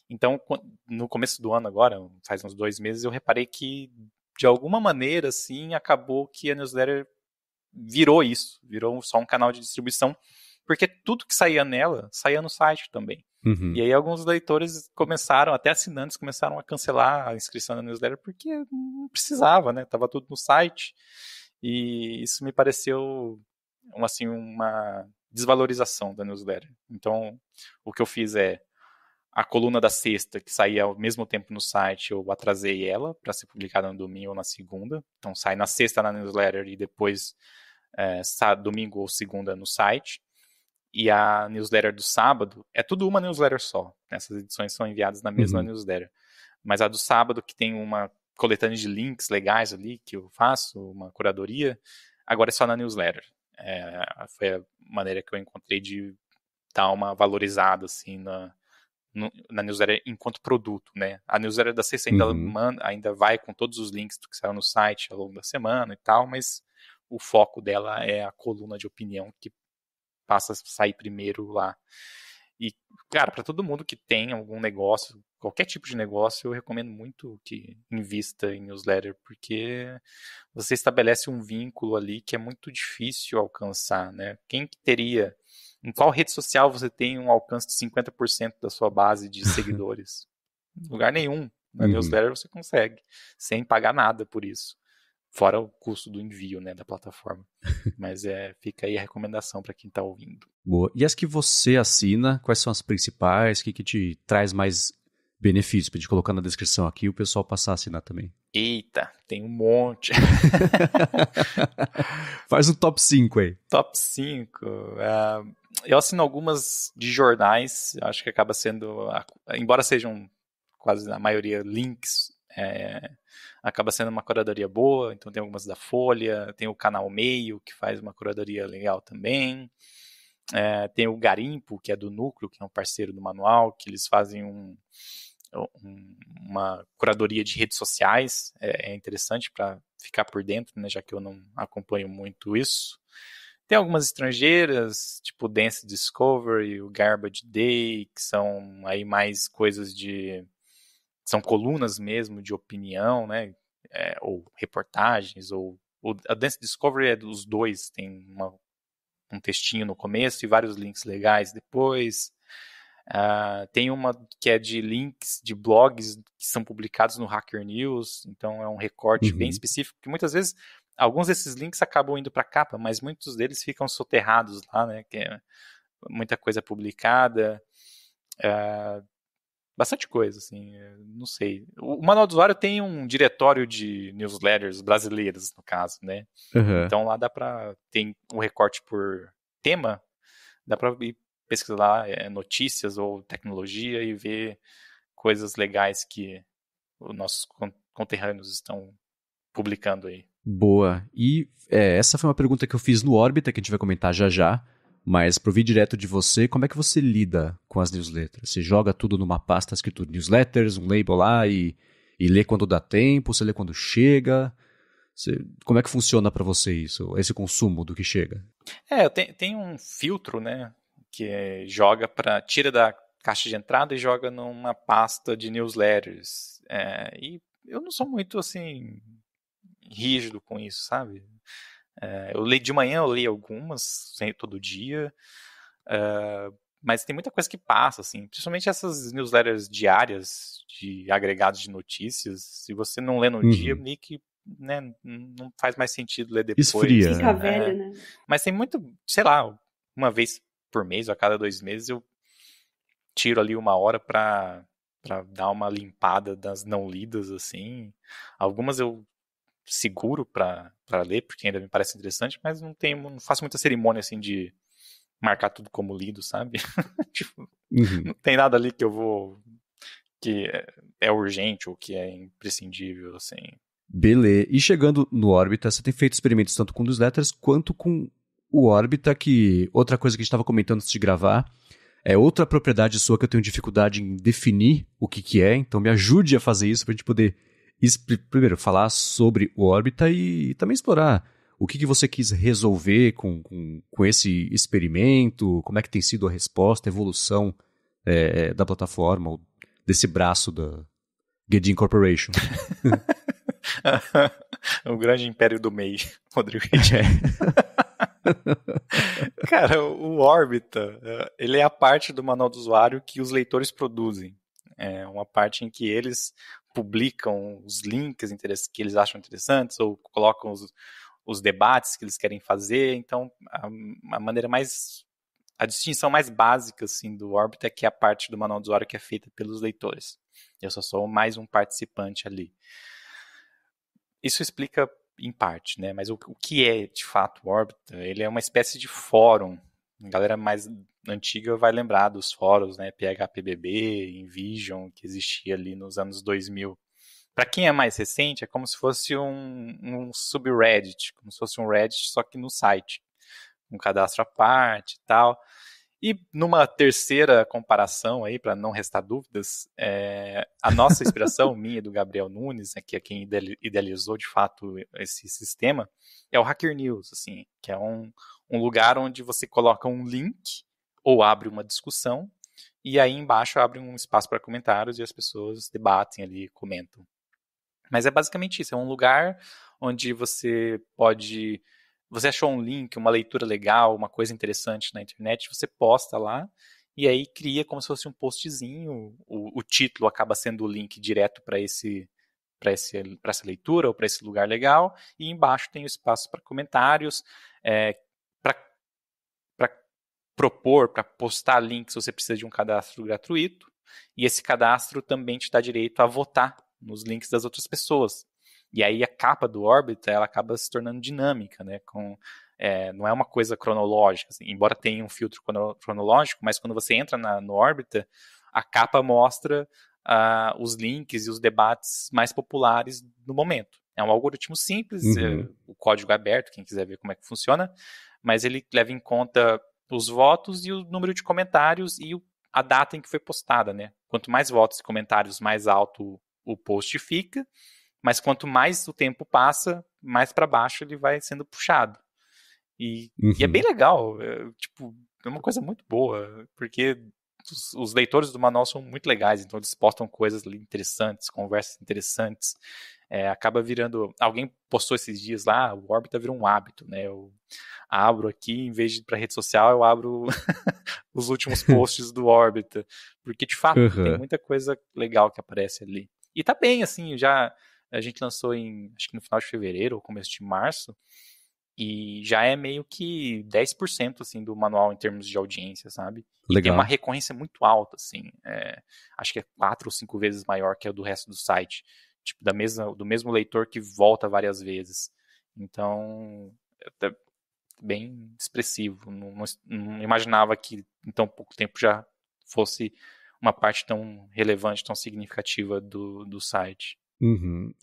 Então, no começo do ano agora, faz uns 2 meses, eu reparei que, de alguma maneira, assim, acabou que a newsletter virou só um canal de distribuição, porque tudo que saía nela, saía no site também. E aí alguns leitores até assinantes começaram a cancelar a inscrição na newsletter porque não precisava, né? Tava tudo no site. E isso me pareceu uma desvalorização da newsletter. Então, o que eu fiz a coluna da sexta, que saía ao mesmo tempo no site, eu atrasei ela para ser publicada no domingo ou na segunda. Então sai na sexta na newsletter e depois domingo ou segunda no site. E a newsletter do sábado é tudo uma newsletter só. Essas edições são enviadas na mesma newsletter. Mas a do sábado, que tem uma coletânea de links legais ali, que eu faço, uma curadoria, agora é só na newsletter. Foi a maneira que eu encontrei de dar uma valorizada assim, na newsletter enquanto produto, né? A newsletter da sexta ainda vai com todos os links do que saiu no site ao longo da semana e tal, mas o foco dela é a coluna de opinião que passa a sair primeiro lá. E, cara, para todo mundo que tem algum negócio, qualquer tipo de negócio, eu recomendo muito que invista em newsletter, porque você estabelece um vínculo ali que é muito difícil alcançar, né? Quem que teria... Em qual rede social você tem um alcance de 50% da sua base de seguidores? Em lugar nenhum. Na newsletter você consegue, sem pagar nada por isso. Fora o custo do envio, né, da plataforma. Mas fica aí a recomendação para quem está ouvindo. Boa. E as que você assina, quais são as principais? O que te traz mais benefícios? Para gente colocar na descrição aqui, o pessoal passar a assinar também. Eita, tem um monte. Faz um top 5 aí. Top 5. Eu assino algumas de jornais, acho que acaba sendo, embora sejam quase a maioria links, acaba sendo uma curadoria boa. Então tem algumas da Folha, tem o Canal Meio, que faz uma curadoria legal também. Tem o Garimpo, que é do Núcleo, que é um parceiro do manual, que eles fazem uma curadoria de redes sociais. É interessante para ficar por dentro, né, já que eu não acompanho muito isso. Tem algumas estrangeiras, tipo o Dance Discovery, o Garbage Day, que são aí mais coisas são colunas mesmo de opinião, né? Ou reportagens, a Dance Discovery é dos dois, tem um textinho no começo e vários links legais depois. Tem uma que é de links de blogs que são publicados no Hacker News, então é um recorte bem específico, que muitas vezes alguns desses links acabam indo para a capa, mas muitos deles ficam soterrados lá, né? Que é muita coisa publicada. Bastante coisa, assim, não sei. O Manual do Usuário tem um diretório de newsletters brasileiras, no caso, né? Então lá tem um recorte por tema, dá para ir pesquisar lá notícias ou tecnologia e ver coisas legais que os nossos conterrâneos estão publicando aí. Boa. E essa foi uma pergunta que eu fiz no Orbita, que a gente vai comentar já já. Mas para ouvir direto de você, como é que você lida com as newsletters? Você joga tudo numa pasta escrito newsletters, um label lá e lê quando dá tempo, você lê quando chega? Como é que funciona para você isso, esse consumo do que chega? Eu tenho um filtro, né, que tira da caixa de entrada e joga numa pasta de newsletters. E eu não sou muito, assim, rígido com isso, sabe? Eu leio de manhã, eu leio algumas, todo dia, mas tem muita coisa que passa, assim, principalmente essas newsletters diárias de agregados de notícias. Se você não lê no dia, meio que, né, não faz mais sentido ler depois. Esfria. Fica velho, né? Mas tem muito, sei lá, uma vez por mês ou a cada 2 meses eu tiro ali 1 hora pra dar uma limpada das não lidas, assim. Algumas eu seguro para ler, porque ainda me parece interessante, mas não faço muita cerimônia assim de marcar tudo como lido, sabe? Tipo, não tem nada ali que é urgente ou que é imprescindível, assim. Beleza. E chegando no Orbita, você tem feito experimentos tanto com newsletters quanto com o Orbita, que outra coisa que a gente estava comentando antes de gravar, é outra propriedade sua que eu tenho dificuldade em definir o que é, então me ajude a fazer isso para a gente poder primeiro falar sobre o Orbita e também explorar o que você quis resolver com esse experimento, como é que tem sido a resposta, a evolução da plataforma, ou desse braço da Gedin Corporation. O grande império do MEI, Rodrigo Gedin. Cara, o Orbita, ele é a parte do manual do usuário que os leitores produzem. É uma parte em que eles publicam os links que eles acham interessantes ou colocam os debates que eles querem fazer. Então, a maneira mais A distinção mais básica, assim, do Orbit é que é a parte do manual do usuário que é feita pelos leitores. Eu só sou mais um participante ali. Isso explica em parte, né? Mas o que é, de fato, o Orbit? Ele é uma espécie de fórum. A galera mais antiga vai lembrar dos fóruns, né? PHPBB, InVision, que existia ali nos anos 2000. Para quem é mais recente, é como se fosse um subreddit, como se fosse um Reddit, só que no site. Um cadastro à parte e tal. E numa terceira comparação aí, para não restar dúvidas, a nossa inspiração, minha e do Gabriel Nunes, que é quem idealizou de fato esse sistema, é o Hacker News, assim, que é um lugar onde você coloca um link ou abre uma discussão e aí embaixo abre um espaço para comentários e as pessoas debatem ali, comentam. Mas é basicamente isso, é um lugar onde você pode... Você achou um link, uma leitura legal, uma coisa interessante na internet, você posta lá e aí cria como se fosse um postzinho. O título acaba sendo o link direto para essa leitura ou para esse lugar legal. E embaixo tem o espaço para comentários, para propor, para postar links, você precisa de um cadastro gratuito. E esse cadastro também te dá direito a votar nos links das outras pessoas. E aí a capa do Orbit, ela acaba se tornando dinâmica, né? Não é uma coisa cronológica, assim, embora tenha um filtro cronológico, mas quando você entra no Orbit, a capa mostra os links e os debates mais populares do momento. É um algoritmo simples, o código é aberto, quem quiser ver como é que funciona, mas ele leva em conta os votos e o número de comentários e a data em que foi postada, né? Quanto mais votos e comentários, mais alto o post fica. Mas quanto mais o tempo passa, mais para baixo ele vai sendo puxado. E é bem legal. É uma coisa muito boa, porque os leitores do manual são muito legais, então eles postam coisas ali interessantes, conversas interessantes. Acaba virando... Alguém postou esses dias lá, o Orbit virou um hábito, né? Eu abro aqui, em vez de ir para rede social, eu abro os últimos posts do Orbit. Porque, de fato, tem muita coisa legal que aparece ali. E tá bem, assim, a gente lançou acho que no final de fevereiro ou começo de março, e já é meio que 10% assim, do manual em termos de audiência, sabe? E tem uma recorrência muito alta, assim, acho que é 4 ou 5 vezes maior que a do resto do site, tipo, do mesmo leitor que volta várias vezes. Então, é bem expressivo. Não imaginava que em tão pouco tempo já fosse uma parte tão relevante, tão significativa do site.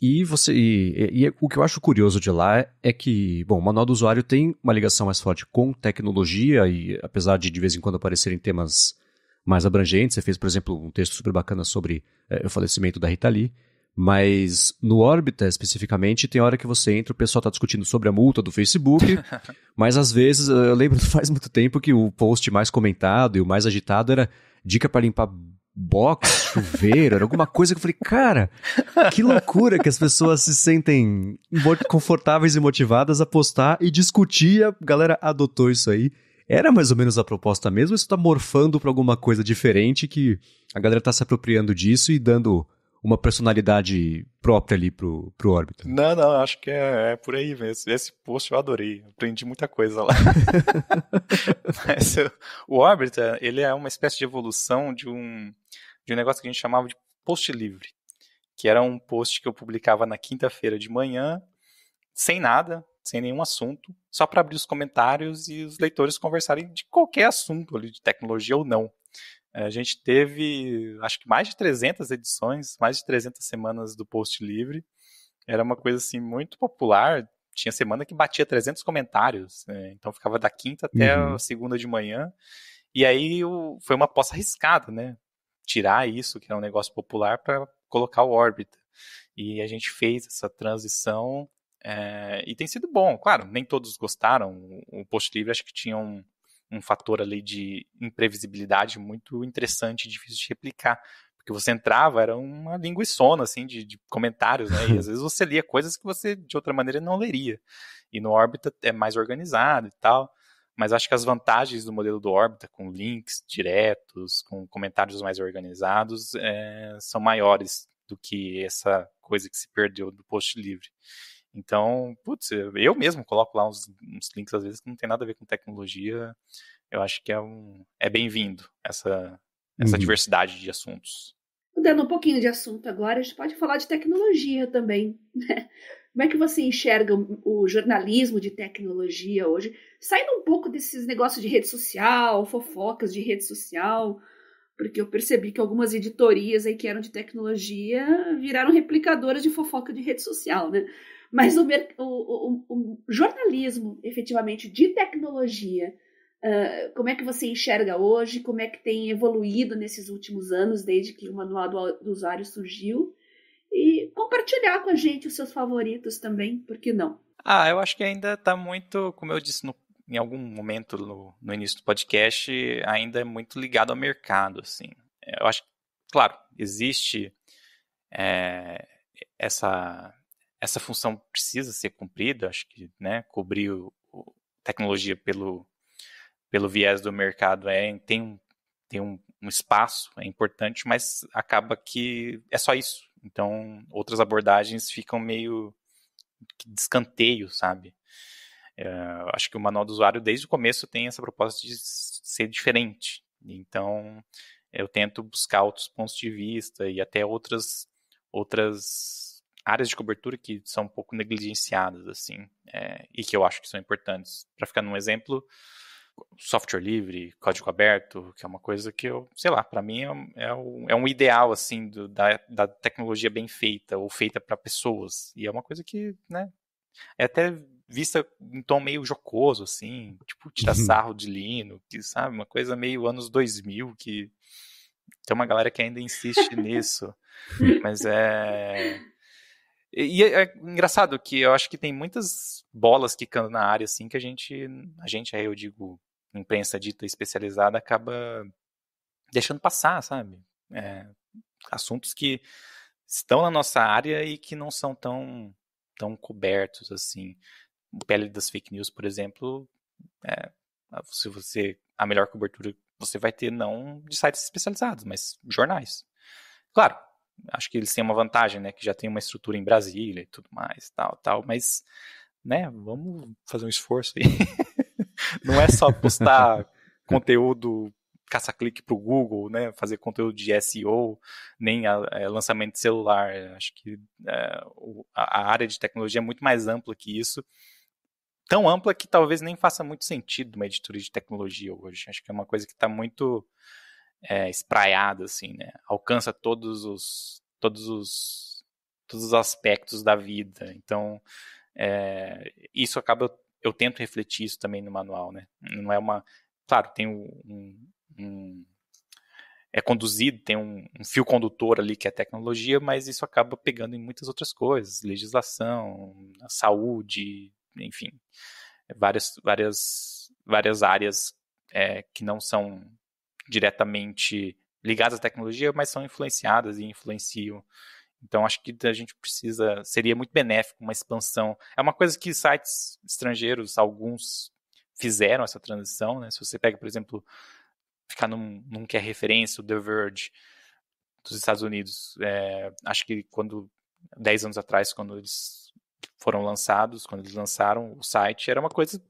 E o que eu acho curioso de lá é que, bom, o manual do usuário tem uma ligação mais forte com tecnologia e apesar de vez em quando aparecerem temas mais abrangentes, você fez, por exemplo, um texto super bacana sobre o falecimento da Rita Lee, mas no Orbita, especificamente, tem hora que você entra, o pessoal está discutindo sobre a multa do Facebook, mas às vezes, eu lembro faz muito tempo que o post mais comentado e o mais agitado era dica para limpar box, chuveiro, era alguma coisa que eu falei, cara, que loucura que as pessoas se sentem confortáveis e motivadas a postar e discutir, a galera adotou isso aí. Era mais ou menos a proposta mesmo, ou isso tá morfando para alguma coisa diferente que a galera tá se apropriando disso e dando uma personalidade própria ali pro Orbita? Não, acho que é por aí mesmo. Esse post eu adorei, aprendi muita coisa lá. Mas o Orbita, ele é uma espécie de evolução de um negócio que a gente chamava de post livre, que era um post que eu publicava na quinta-feira de manhã, sem nada, sem nenhum assunto, só para abrir os comentários e os leitores conversarem de qualquer assunto ali, de tecnologia ou não. A gente teve, acho que mais de 300 edições, mais de 300 semanas do Post Livre. Era uma coisa assim muito popular. Tinha semana que batia 300 comentários, né? Então ficava da quinta até a segunda de manhã. E aí foi uma aposta arriscada, né? Tirar isso, que era um negócio popular, para colocar o Orbita. E a gente fez essa transição e tem sido bom. Claro, nem todos gostaram. O Post Livre acho que tinha um fator ali de imprevisibilidade muito interessante e difícil de replicar. Porque você entrava, era uma linguiçona, assim, de comentários, né? E às vezes você lia coisas que você, de outra maneira, não leria. E no Orbita é mais organizado e tal. Mas acho que as vantagens do modelo do Orbita, com links diretos, com comentários mais organizados, são maiores do que essa coisa que se perdeu do Post Livre. Então, putz, eu mesmo coloco lá uns links às vezes que não tem nada a ver com tecnologia eu acho que é bem-vindo essa diversidade de assuntos. Mudando um pouquinho de assunto agora, a gente pode falar de tecnologia também, né? Como é que você enxerga o jornalismo de tecnologia hoje? Saindo um pouco desses negócios de rede social, fofocas de rede social, porque eu percebi que algumas editorias aí que eram de tecnologia viraram replicadoras de fofoca de rede social, né? Mas o jornalismo, efetivamente, de tecnologia, como é que você enxerga hoje? Como é que tem evoluído nesses últimos anos, desde que o Manual do Usuário surgiu? E compartilhar com a gente os seus favoritos também, por que não? Eu acho que ainda está muito, como eu disse em algum momento no início do podcast, ainda é muito ligado ao mercado, assim. Eu acho que, claro, existe essa função precisa ser cumprida, acho que, né, cobrir tecnologia pelo viés do mercado tem um espaço, é importante, mas acaba que é só isso. Então, outras abordagens ficam meio de escanteio, sabe? Acho que o Manual do Usuário, desde o começo, tem essa proposta de ser diferente. Então, eu tento buscar outros pontos de vista e até outras áreas de cobertura que são um pouco negligenciadas, assim, e que eu acho que são importantes. Para ficar num exemplo, software livre, código aberto, que é uma coisa que eu, sei lá, para mim é um ideal, assim, da tecnologia bem feita, ou feita para pessoas. E é uma coisa que, né, é até vista em tom meio jocoso, assim, tipo, tirar sarro de Linux, sabe? Uma coisa meio anos 2000, que tem uma galera que ainda insiste nisso. Mas E é engraçado que eu acho que tem muitas bolas quicando na área, assim, que a gente aí eu digo, imprensa dita especializada, acaba deixando passar, sabe? Assuntos que estão na nossa área e que não são tão cobertos, assim. O pele das fake news, por exemplo, se a melhor cobertura você vai ter não de sites especializados, mas jornais. Claro, acho que eles têm uma vantagem, né, que já tem uma estrutura em Brasília e tudo mais, tal, mas, né, vamos fazer um esforço aí. Não é só postar conteúdo caça-clique para o Google, né, fazer conteúdo de SEO, nem lançamento de celular. Acho que a área de tecnologia é muito mais ampla que isso, tão ampla que talvez nem faça muito sentido uma editoria de tecnologia hoje. Acho que é uma coisa que está muito espraiada, assim, né, alcança todos os aspectos da vida. Então, isso acaba, eu tento refletir isso também no manual, né? Não é claro, tem é conduzido, tem um fio condutor ali que é tecnologia, mas isso acaba pegando em muitas outras coisas, legislação, a saúde, enfim, várias áreas que não são diretamente ligadas à tecnologia, mas são influenciadas e influenciam. Então, acho que a gente seria muito benéfico uma expansão. É uma coisa que sites estrangeiros, alguns fizeram essa transição, né? Se você pega, por exemplo, ficar num que é referência, o The Verge, dos Estados Unidos, acho que 10 anos atrás, quando eles foram lançados, quando eles lançaram o site, era uma coisa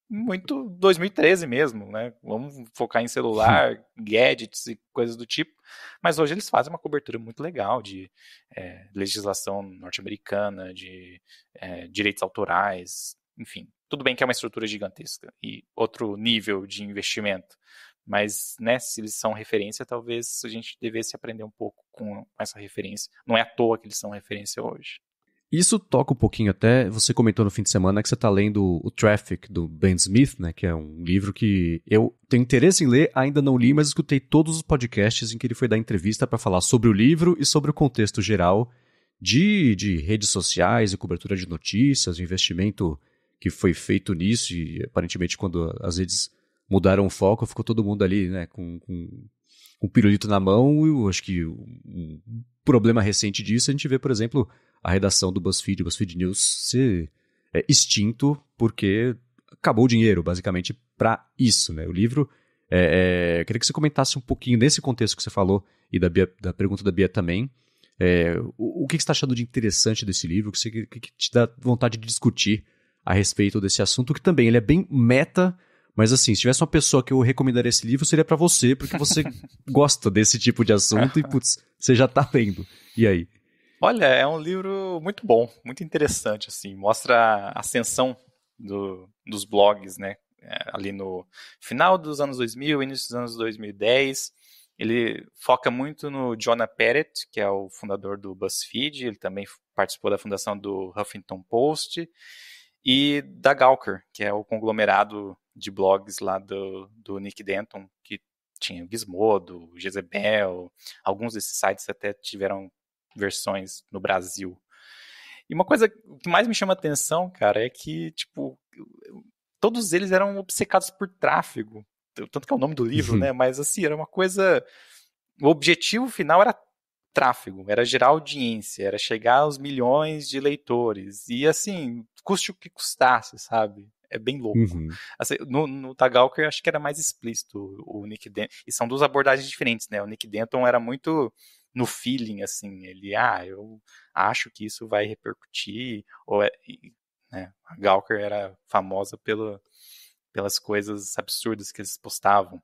muito 2013 mesmo, né? Vamos focar em celular, gadgets e coisas do tipo. Mas hoje eles fazem uma cobertura muito legal de legislação norte-americana, de direitos autorais, enfim. Tudo bem que é uma estrutura gigantesca e outro nível de investimento. Mas, né, se eles são referência, talvez a gente devesse aprender um pouco com essa referência. Não é à toa que eles são referência hoje. Isso toca um pouquinho até, você comentou no fim de semana que você está lendo o Traffic, do Ben Smith, né, que é um livro que eu tenho interesse em ler, ainda não li, mas escutei todos os podcasts em que ele foi dar entrevista para falar sobre o livro e sobre o contexto geral de redes sociais e cobertura de notícias, o investimento que foi feito nisso, e aparentemente quando as redes mudaram o foco, ficou todo mundo ali, né, com um pirulito na mão. E eu acho que um problema recente disso, a gente vê, por exemplo, a redação do BuzzFeed, o BuzzFeed News, ser extinto porque acabou o dinheiro, basicamente, para isso, né? O livro, queria que você comentasse um pouquinho nesse contexto que você falou e da pergunta da Bia também. O que você está achando de interessante desse livro, que te dá vontade de discutir a respeito desse assunto, que também ele é bem meta, Mas assim, se tivesse uma pessoa que eu recomendaria esse livro, seria pra você, porque você gosta desse tipo de assunto e, putz, você já tá lendo. E aí? Olha, é um livro muito bom, muito interessante, assim, mostra a ascensão dos blogs, né, ali no final dos anos 2000, início dos anos 2010, ele foca muito no Jonah Peretti, que é o fundador do BuzzFeed, ele também participou da fundação do Huffington Post, e da Gawker, que é o conglomerado de blogs lá do Nick Denton, que tinha o Gizmodo, o Jezebel, alguns desses sites até tiveram versões no Brasil. E uma coisa que mais me chama a atenção, cara, é que, tipo, todos eles eram obcecados por tráfego. Tanto que é o nome do livro, né? Mas, assim, era uma coisa... O objetivo final era tráfego, era gerar audiência, era chegar aos milhões de leitores. E, assim, custe o que custasse, sabe? É bem louco. Assim, no Tagalker, acho que era mais explícito o Nick Denton. E são duas abordagens diferentes, né? O Nick Denton era muito... no feeling, assim, ele, eu acho que isso vai repercutir, né, a Gawker era famosa pelas coisas absurdas que eles postavam,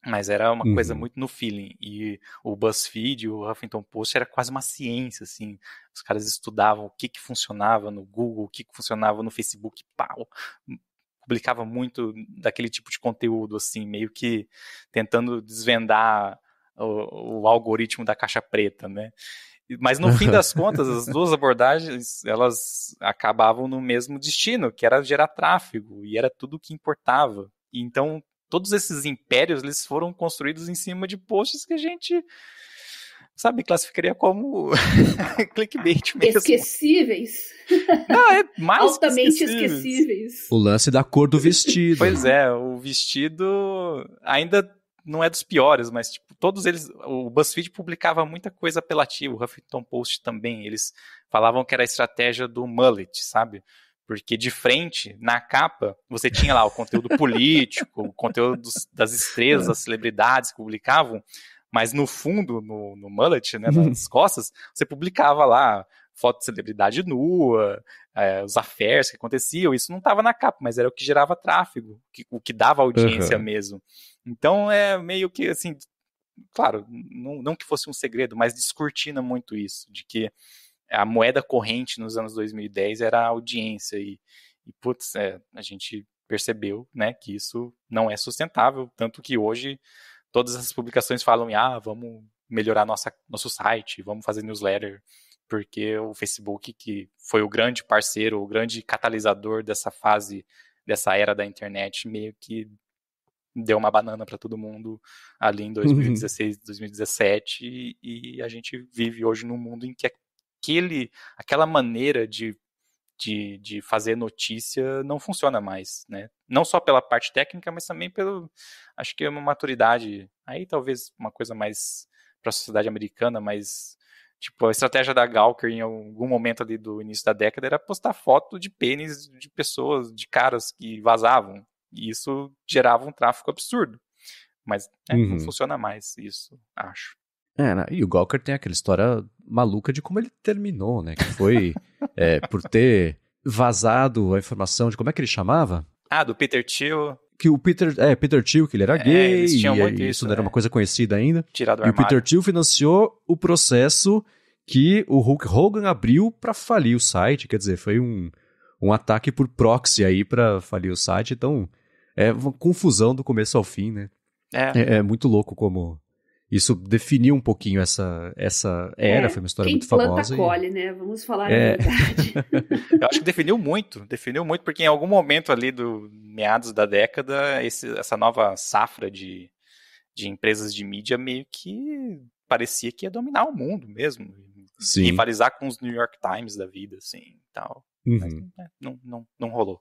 mas era uma coisa muito no feeling, e o BuzzFeed, o Huffington Post era quase uma ciência, assim, os caras estudavam o que funcionava no Google, o que funcionava no Facebook, publicava muito daquele tipo de conteúdo, assim, meio que tentando desvendar o algoritmo da caixa preta, né? Mas no fim das contas, as duas abordagens, elas acabavam no mesmo destino, que era gerar tráfego, e era tudo o que importava. E então, todos esses impérios, eles foram construídos em cima de posts que a gente, sabe, classificaria como clickbait mesmo. Esquecíveis. Não, é mais altamente esquecíveis. O lance da cor do vestido. Pois é, o vestido ainda não é dos piores, mas tipo, todos eles, o BuzzFeed publicava muita coisa apelativa, o Huffington Post também, eles falavam que era a estratégia do mullet, sabe? Porque de frente, na capa, você tinha lá o conteúdo político, o conteúdo das estrelas, das celebridades que publicavam, mas no fundo, no mullet, né, nas costas, você publicava lá foto de celebridade nua, os affairs que aconteciam, isso não estava na capa, mas era o que gerava tráfego, o que dava audiência mesmo. Então é meio que assim, claro, não que fosse um segredo, mas descortina muito isso, de que a moeda corrente nos anos 2010 era a audiência, e putz, a gente percebeu, né, que isso não é sustentável, tanto que hoje todas essas publicações falam, vamos melhorar nosso site, vamos fazer newsletter, porque o Facebook, que foi o grande parceiro, o grande catalisador dessa fase, dessa era da internet, meio que deu uma banana para todo mundo ali em 2016, 2017, e a gente vive hoje num mundo em que aquela maneira de fazer notícia não funciona mais, né? Não só pela parte técnica, mas também acho que é uma maturidade, aí talvez uma coisa mais para a sociedade americana, mas tipo, a estratégia da Gawker em algum momento ali do início da década era postar foto de pênis de pessoas, de caras que vazavam, e isso gerava um tráfego absurdo, mas não funciona mais isso, acho. E o Gawker tem aquela história maluca de como ele terminou, né? Que foi por ter vazado a informação de como é que ele chamava? Do Peter Thiel. Que o Peter Thiel, que ele era gay, eles tinham muito isso não era uma coisa conhecida ainda. Tirado do armário. E o Peter Thiel financiou o processo que o Hulk Hogan abriu para falir o site, quer dizer, foi um ataque por proxy aí para falir o site, então é uma confusão do começo ao fim, né? É muito louco como isso definiu um pouquinho essa era, foi uma história muito famosa. Quem planta colhe, né? Vamos falar a verdade. Eu acho que definiu muito, porque em algum momento ali do meados da década, essa nova safra de empresas de mídia meio que parecia que ia dominar o mundo mesmo. Sim. Rivalizar com os New York Times da vida, assim, tal. Mas não rolou.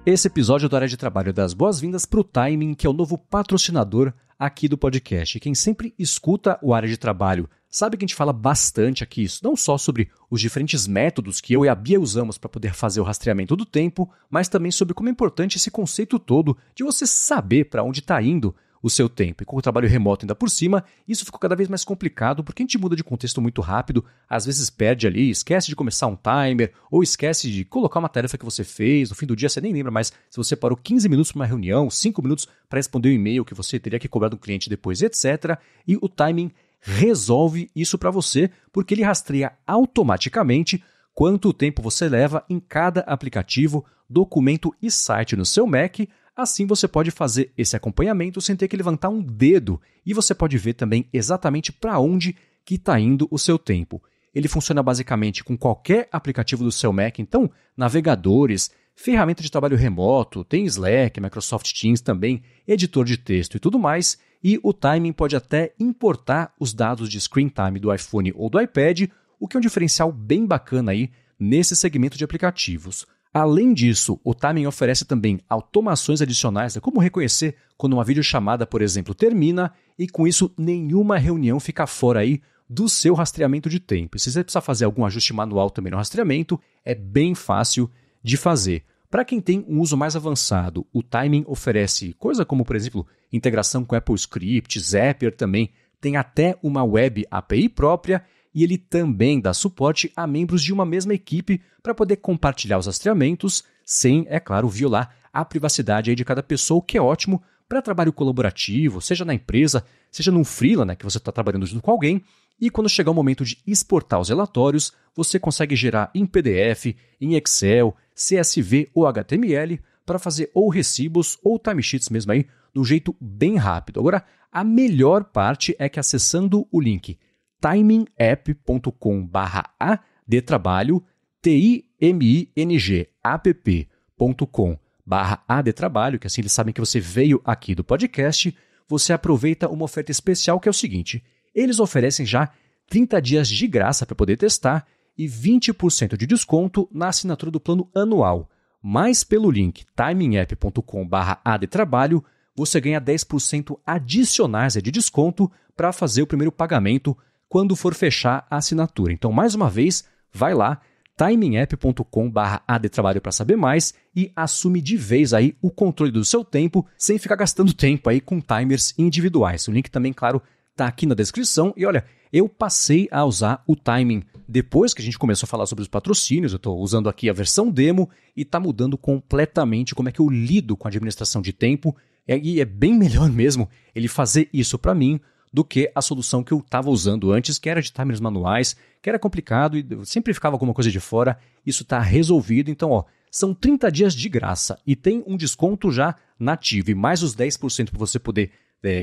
Esse episódio do Área de Trabalho dá as boas-vindas para o Timing, que é o novo patrocinador aqui do podcast. Quem sempre escuta o Área de Trabalho sabe que a gente fala bastante aqui, isso não só sobre os diferentes métodos que eu e a Bia usamos para poder fazer o rastreamento do tempo, mas também sobre como é importante esse conceito todo de você saber para onde está indo o seu tempo. E com o trabalho remoto ainda por cima, isso ficou cada vez mais complicado, porque a gente muda de contexto muito rápido, às vezes perde ali, esquece de começar um timer, ou esquece de colocar uma tarefa que você fez, no fim do dia você nem lembra mais se você parou 15 minutos para uma reunião, 5 minutos para responder um e-mail que você teria que cobrar do cliente depois, etc. E o timing resolve isso para você, porque ele rastreia automaticamente quanto tempo você leva em cada aplicativo, documento e site no seu Mac. Assim você pode fazer esse acompanhamento sem ter que levantar um dedo e você pode ver também exatamente para onde que está indo o seu tempo. Ele funciona basicamente com qualquer aplicativo do seu Mac, então navegadores, ferramenta de trabalho remoto, tem Slack, Microsoft Teams também, editor de texto e tudo mais, e o timing pode até importar os dados de screen time do iPhone ou do iPad, o que é um diferencial bem bacana aí nesse segmento de aplicativos. Além disso, o timing oferece também automações adicionais, como reconhecer quando uma videochamada, por exemplo, termina, e com isso nenhuma reunião fica fora aí do seu rastreamento de tempo. E se você precisar fazer algum ajuste manual também no rastreamento, é bem fácil de fazer. Para quem tem um uso mais avançado, o timing oferece coisa como, por exemplo, integração com Apple Script, Zapier também, tem até uma web API própria, e ele também dá suporte a membros de uma mesma equipe para poder compartilhar os rastreamentos sem, é claro, violar a privacidade aí de cada pessoa, o que é ótimo para trabalho colaborativo, seja na empresa, seja num freela, né, que você está trabalhando junto com alguém, e quando chegar o momento de exportar os relatórios, você consegue gerar em PDF, em Excel, CSV ou HTML para fazer ou recibos ou timesheets mesmo aí, de um jeito bem rápido. Agora, a melhor parte é que acessando o link timingapp.com/adtrabalho, timingapp.com/adtrabalho, que assim eles sabem que você veio aqui do podcast, você aproveita uma oferta especial que é o seguinte, eles oferecem já 30 dias de graça para poder testar e 20% de desconto na assinatura do plano anual. Mas pelo link timingapp.com/adtrabalho, você ganha 10% adicionais de desconto para fazer o primeiro pagamento quando for fechar a assinatura. Então, mais uma vez, vai lá, timingapp.com/adtrabalho para saber mais e assume de vez aí o controle do seu tempo sem ficar gastando tempo aí com timers individuais. O link também, claro, está aqui na descrição. E olha, eu passei a usar o timing depois que a gente começou a falar sobre os patrocínios. Eu estou usando aqui a versão demo e está mudando completamente como é que eu lido com a administração de tempo. E é bem melhor mesmo ele fazer isso para mim do que a solução que eu estava usando antes, que era de timers manuais, que era complicado e sempre ficava alguma coisa de fora. Isso está resolvido. Então, ó, são 30 dias de graça e tem um desconto já nativo e mais os 10% para você poder,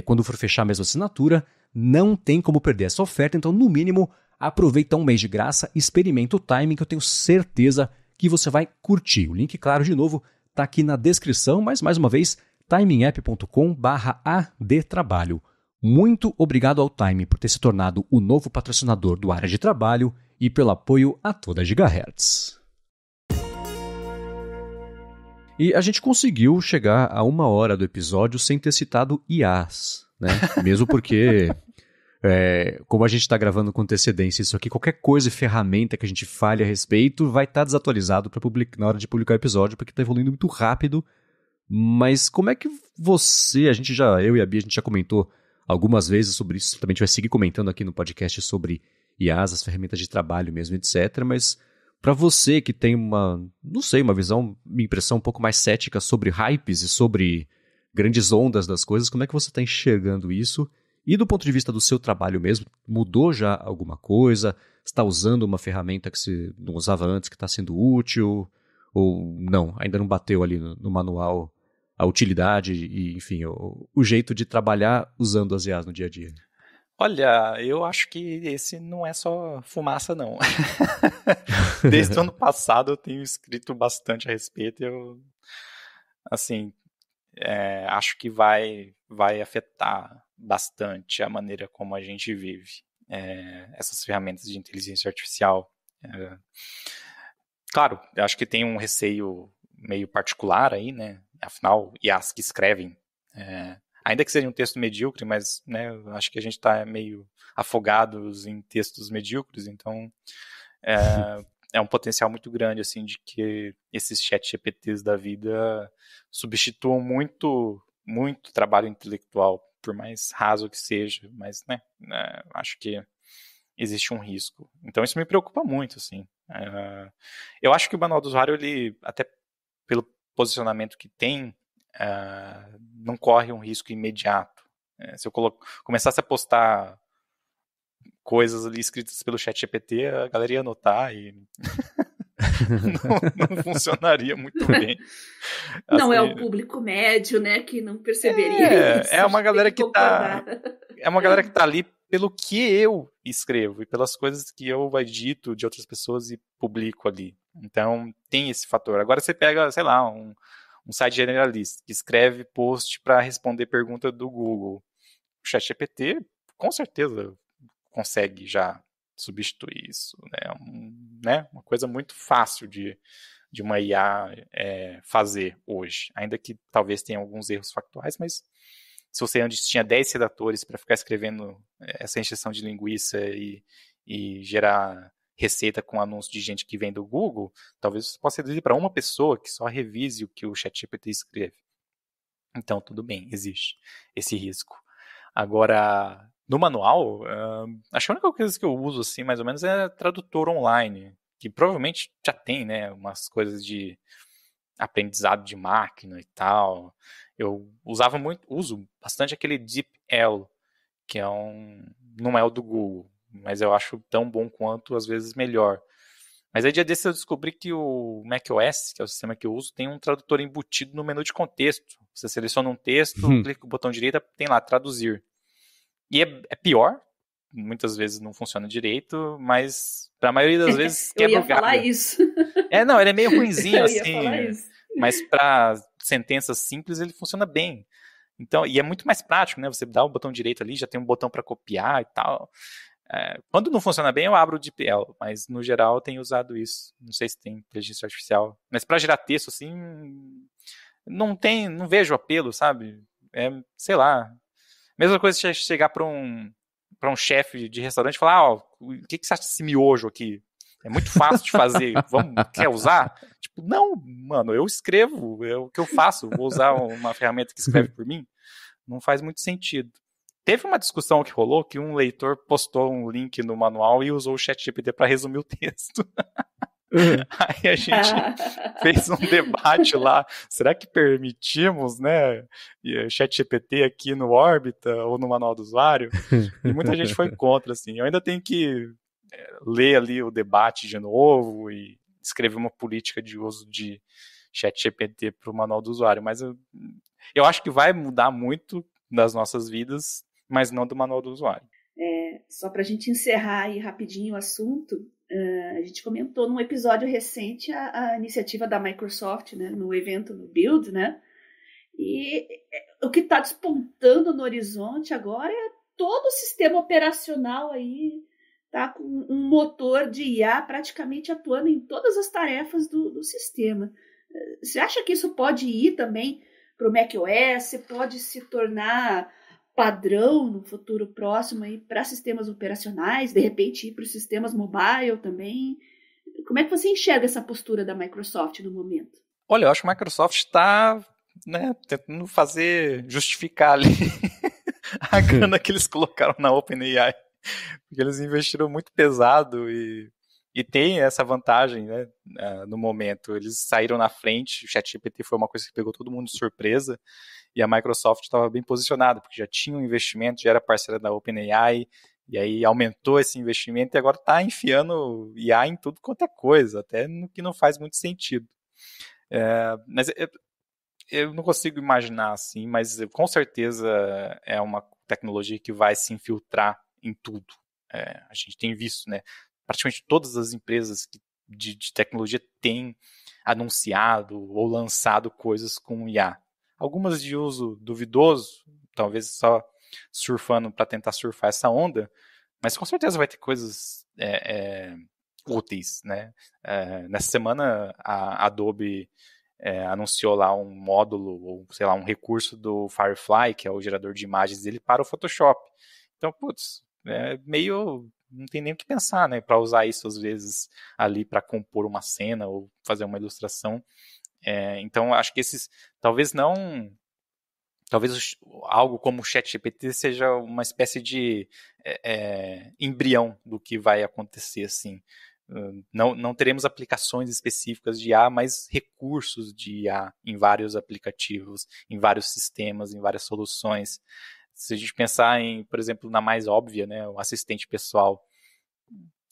quando for fechar a mesma assinatura, não tem como perder essa oferta. Então, no mínimo, aproveita um mês de graça, experimenta o timing que eu tenho certeza que você vai curtir. O link, claro, de novo, está aqui na descrição, mas mais uma vez, timingapp.com/adtrabalho. Muito obrigado ao Time por ter se tornado o novo patrocinador do Área de Trabalho e pelo apoio a toda a Gigahertz. E a gente conseguiu chegar a 1 hora do episódio sem ter citado IAs, né? Mesmo porque, como a gente está gravando com antecedência isso aqui, qualquer coisa e ferramenta que a gente fale a respeito vai estar desatualizado na hora de publicar o episódio, porque está evoluindo muito rápido. Mas como é que eu e a Bia, a gente já comentou algumas vezes sobre isso, também a gente vai seguir comentando aqui no podcast sobre IAs, as ferramentas de trabalho mesmo, etc. Mas para você que tem uma visão, uma impressão um pouco mais cética sobre hypes e sobre grandes ondas das coisas, como é que você está enxergando isso? E do ponto de vista do seu trabalho mesmo, mudou já alguma coisa? Está usando uma ferramenta que você não usava antes, que está sendo útil? Ou não, ainda não bateu ali no manual a utilidade e, enfim, o jeito de trabalhar usando as IAs no dia a dia? Olha, eu acho que esse não é só fumaça, não. Desde o ano passado eu tenho escrito bastante a respeito e eu, assim, acho que vai afetar bastante a maneira como a gente vive. Essas ferramentas de inteligência artificial. Claro, eu acho que tem um receio meio particular aí, né? Afinal, IAs que escrevem, ainda que seja um texto medíocre, mas, né, eu acho que a gente está meio afogados em textos medíocres, então é um potencial muito grande assim, de que esses chat GPTs da vida substituam muito muito trabalho intelectual, por mais raso que seja, mas, né, acho que existe um risco. Então isso me preocupa muito, assim. Eu acho que o manual do usuário, ele, até pelo posicionamento que tem, não corre um risco imediato. Se eu começasse a postar coisas ali escritas pelo ChatGPT, a galera ia notar e não funcionaria muito bem. Não assim, é o público médio, né, que não perceberia isso. É uma galera que concordar. é uma galera que tá ali pelo que eu escrevo e pelas coisas que eu edito de outras pessoas e publico ali. Então, tem esse fator. Agora você pega, sei lá, um site generalista que escreve post para responder pergunta do Google. O ChatGPT, com certeza, consegue já substituir isso. Né? Uma coisa muito fácil de uma IA fazer hoje. Ainda que talvez tenha alguns erros factuais, mas se você antes tinha 10 redatores para ficar escrevendo essa encheção de linguiça e gerar receita com anúncio de gente que vem do Google, talvez você possa reduzir para uma pessoa que só revise o que o ChatGPT escreve. Então, tudo bem, existe esse risco. Agora, no manual, acho que a única coisa que eu uso, assim, mais ou menos, é tradutor online, que provavelmente já tem, né, umas coisas de aprendizado de máquina e tal. Eu uso bastante aquele DeepL, que não é o do Google, mas eu acho tão bom quanto, às vezes, melhor. Mas aí, dia desses, eu descobri que o macOS, que é o sistema que eu uso, tem um tradutor embutido no menu de contexto. Você seleciona um texto, clica com o botão direito, tem lá, traduzir. E é pior, muitas vezes não funciona direito, mas para a maioria das vezes quebra o galho. Eu ia falar isso. Não, ele é meio ruinzinho, eu assim. Ia falar isso. Mas para sentenças simples ele funciona bem. Então, e é muito mais prático, né? Você dá o botão direito ali, já tem um botão para copiar e tal. Quando não funciona bem, eu abro o DeepL, mas no geral eu tenho usado isso. Não sei se tem inteligência artificial, mas para gerar texto assim, não vejo apelo, sabe? Sei lá. Mesma coisa se chegar para um chefe de restaurante e falar, o que você acha desse miojo aqui? É muito fácil de fazer, quer usar? Tipo, não, mano, eu escrevo, é o que eu faço, vou usar uma ferramenta que escreve por mim? Não faz muito sentido. Teve uma discussão que rolou que um leitor postou um link no manual e usou o ChatGPT para resumir o texto. Aí a gente fez um debate lá, será que permitimos, né, ChatGPT aqui no Órbita ou no manual do usuário? E muita gente foi contra, assim. Eu ainda tenho que ler ali o debate de novo e escrever uma política de uso de ChatGPT para o manual do usuário, mas eu acho que vai mudar muito das nossas vidas, mas não do manual do usuário. Só para a gente encerrar aí rapidinho o assunto, a gente comentou num episódio recente a iniciativa da Microsoft, né, no evento no Build, né? E o que está despontando no horizonte agora é todo o sistema operacional aí, tá com um motor de IA praticamente atuando em todas as tarefas do sistema. Você acha que isso pode ir também para o macOS? Pode se tornar padrão no futuro próximo para sistemas operacionais, de repente ir para os sistemas mobile também? Como é que você enxerga essa postura da Microsoft no momento? Olha, eu acho que a Microsoft está, né, tentando justificar ali a grana que eles colocaram na OpenAI, porque eles investiram muito pesado e tem essa vantagem, né, no momento. Eles saíram na frente, o ChatGPT foi uma coisa que pegou todo mundo de surpresa, e a Microsoft estava bem posicionada, porque já tinha um investimento, já era parceira da OpenAI, e aí aumentou esse investimento e agora está enfiando IA em tudo quanto é coisa, até no que não faz muito sentido. Mas eu não consigo imaginar assim, mas com certeza é uma tecnologia que vai se infiltrar em tudo. A gente tem visto, né? Praticamente todas as empresas de tecnologia têm anunciado ou lançado coisas com IA. Algumas de uso duvidoso, talvez só surfando para tentar surfar essa onda, mas com certeza vai ter coisas úteis, né? Nessa semana a Adobe anunciou lá um módulo, ou sei lá, um recurso do Firefly, que é o gerador de imagens dele, para o Photoshop. Então, não tem nem o que pensar, né, para usar isso às vezes ali para compor uma cena ou fazer uma ilustração. Então, acho que esses, talvez não talvez algo como o ChatGPT seja uma espécie de embrião do que vai acontecer, assim. Não teremos aplicações específicas de IA, mas recursos de IA em vários aplicativos, em vários sistemas, em várias soluções. Se a gente pensar em, por exemplo, na mais óbvia, né, o assistente pessoal,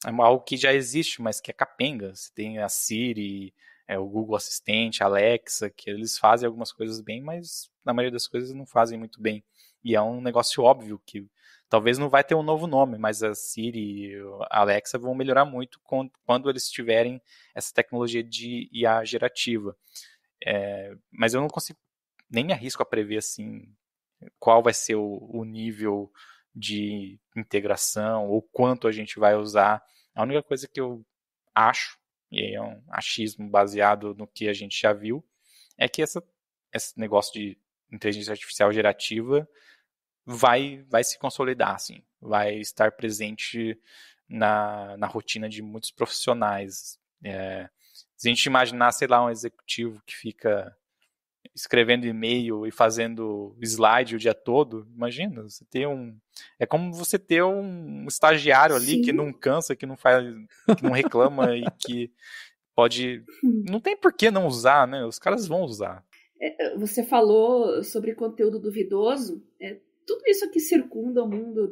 é algo que já existe, mas que é capenga. Você tem a Siri, o Google Assistente, a Alexa, que eles fazem algumas coisas bem, mas na maioria das coisas não fazem muito bem. E é um negócio óbvio que talvez não vai ter um novo nome, mas a Siri e a Alexa vão melhorar muito quando eles tiverem essa tecnologia de IA gerativa. Mas eu não consigo, nem me arrisco a prever assim, qual vai ser o nível de integração ou quanto a gente vai usar. A única coisa que eu acho, e é um achismo baseado no que a gente já viu, é que esse negócio de inteligência artificial gerativa vai se consolidar, assim, vai estar presente na rotina de muitos profissionais. Se a gente imaginar, sei lá, um executivo que fica escrevendo e-mail e fazendo slide o dia todo, imagina, você ter é como você ter um estagiário ali Sim. que não cansa, que não reclama e que pode... Não tem por que não usar, né? Os caras vão usar. Você falou sobre conteúdo duvidoso, tudo isso que circunda o mundo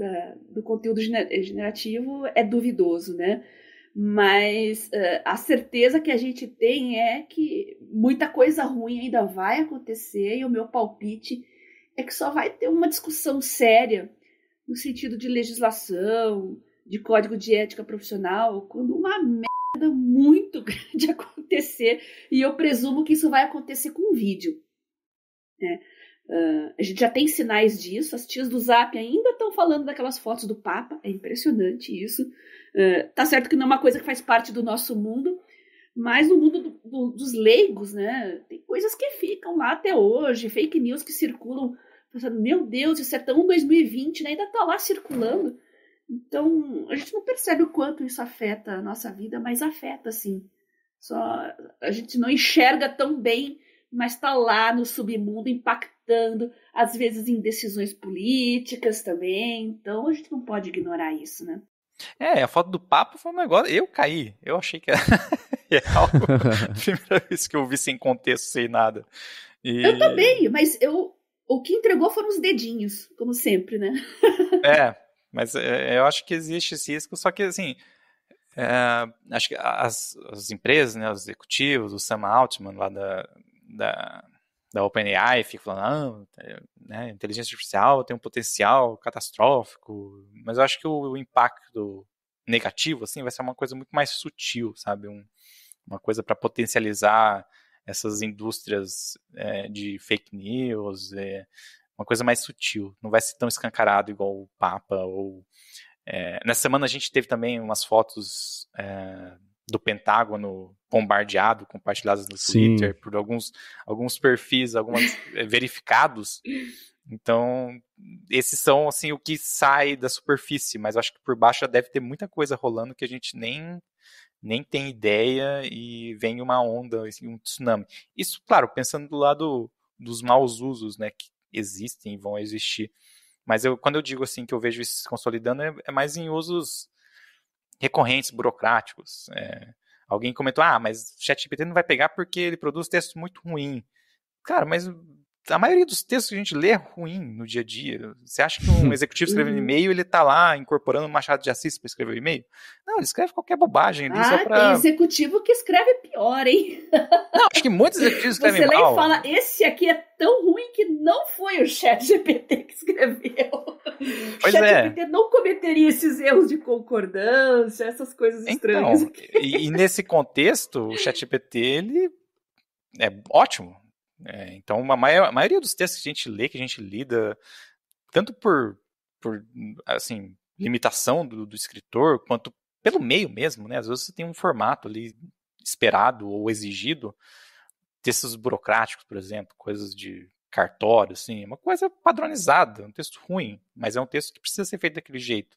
do conteúdo generativo é duvidoso, né? Mas a certeza que a gente tem é que muita coisa ruim ainda vai acontecer, e o meu palpite é que só vai ter uma discussão séria no sentido de legislação, de código de ética profissional, quando uma merda muito grande acontecer, e eu presumo que isso vai acontecer com vídeo, né? A gente já tem sinais disso, as tias do Zap ainda estão falando daquelas fotos do Papa, é impressionante isso. Tá certo que não é uma coisa que faz parte do nosso mundo, mas no mundo dos leigos, né, tem coisas que ficam lá até hoje, fake news que circulam, pensando, meu Deus, isso é tão 2020, né, ainda tá lá circulando. Então, a gente não percebe o quanto isso afeta a nossa vida, mas afeta, sim. Só a gente não enxerga tão bem, mas está lá no submundo impactando, às vezes em decisões políticas também. Então a gente não pode ignorar isso, né? A foto do Papa foi um negócio... Eu caí. Eu achei que era real. Primeira vez que eu vi sem contexto, sem nada. Eu também, mas o que entregou foram os dedinhos, como sempre, né? Mas eu acho que existe esse risco, só que assim... acho que as empresas, né, os executivos, o Sam Altman lá da OpenAI fica falando, né, inteligência artificial tem um potencial catastrófico, mas eu acho que o impacto negativo assim, vai ser uma coisa muito mais sutil, sabe? Uma coisa para potencializar essas indústrias de fake news, uma coisa mais sutil, não vai ser tão escancarado igual o Papa. Nessa semana a gente teve também umas fotos do Pentágono bombardeado, compartilhadas no Twitter, por alguns perfis, verificados. Então, esses são assim, o que sai da superfície, mas acho que por baixo já deve ter muita coisa rolando que a gente nem tem ideia e vem uma onda, assim, um tsunami. Isso, claro, pensando do lado dos maus usos, né, que existem e vão existir. Mas quando eu digo assim que eu vejo isso se consolidando, é mais em usos recorrentes, burocráticos. Alguém comentou, mas o ChatGPT não vai pegar porque ele produz textos muito ruins. Cara, mas a maioria dos textos que a gente lê é ruim no dia a dia. Você acha que um executivo escrevendo e-mail, ele tá lá incorporando um Machado de Assis para escrever o e-mail? Não, ele escreve qualquer bobagem ali só pra... tem executivo que escreve pior, hein? Não, acho que muitos executivos escrevem mal. Você lê e fala, esse aqui é tão ruim que não foi o ChatGPT que escreveu. Pois o ChatGPT não cometeria esses erros de concordância, essas coisas estranhas. E nesse contexto, o ChatGPT, ele é ótimo. Então, a maioria dos textos que a gente lê, que a gente lida, tanto por assim, limitação do escritor, quanto pelo meio mesmo, né? Às vezes você tem um formato ali esperado ou exigido, textos burocráticos, por exemplo, coisas de cartório, assim, uma coisa padronizada, um texto ruim, mas é um texto que precisa ser feito daquele jeito.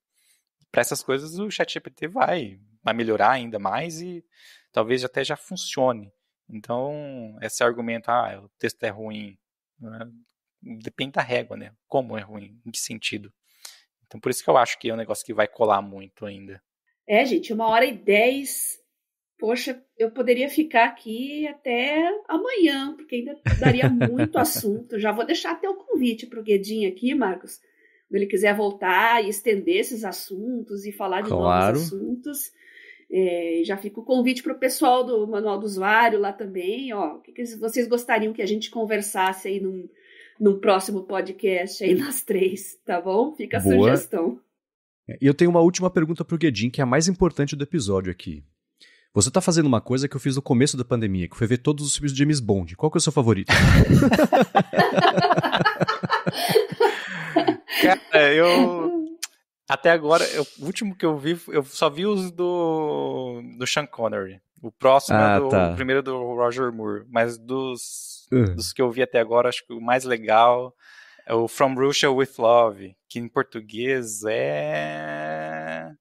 Para essas coisas, o ChatGPT vai melhorar ainda mais e talvez até já funcione. Então, esse argumento, o texto é ruim, né? depende da régua, né? Como é ruim, em que sentido. Então por isso que eu acho que é um negócio que vai colar muito ainda. Gente, 1h10. Poxa, eu poderia ficar aqui até amanhã, porque ainda daria muito assunto. Já vou deixar até o convite para o Guedin aqui, Marcos. Se ele quiser voltar e estender esses assuntos e falar de novos assuntos. Já fica o convite para o pessoal do Manual do Usuário lá também. O que vocês gostariam que a gente conversasse aí num próximo podcast aí nós três, tá bom? Fica a sugestão. E eu tenho uma última pergunta para o Guedin, que é a mais importante do episódio aqui. Você tá fazendo uma coisa que eu fiz no começo da pandemia, que foi ver todos os filmes de James Bond. Qual que é o seu favorito? Cara, até agora, o último que eu vi, eu só vi os do Sean Connery. O próximo o primeiro do Roger Moore. Mas dos que eu vi até agora, acho que o mais legal é o From Russia with Love, que em português é...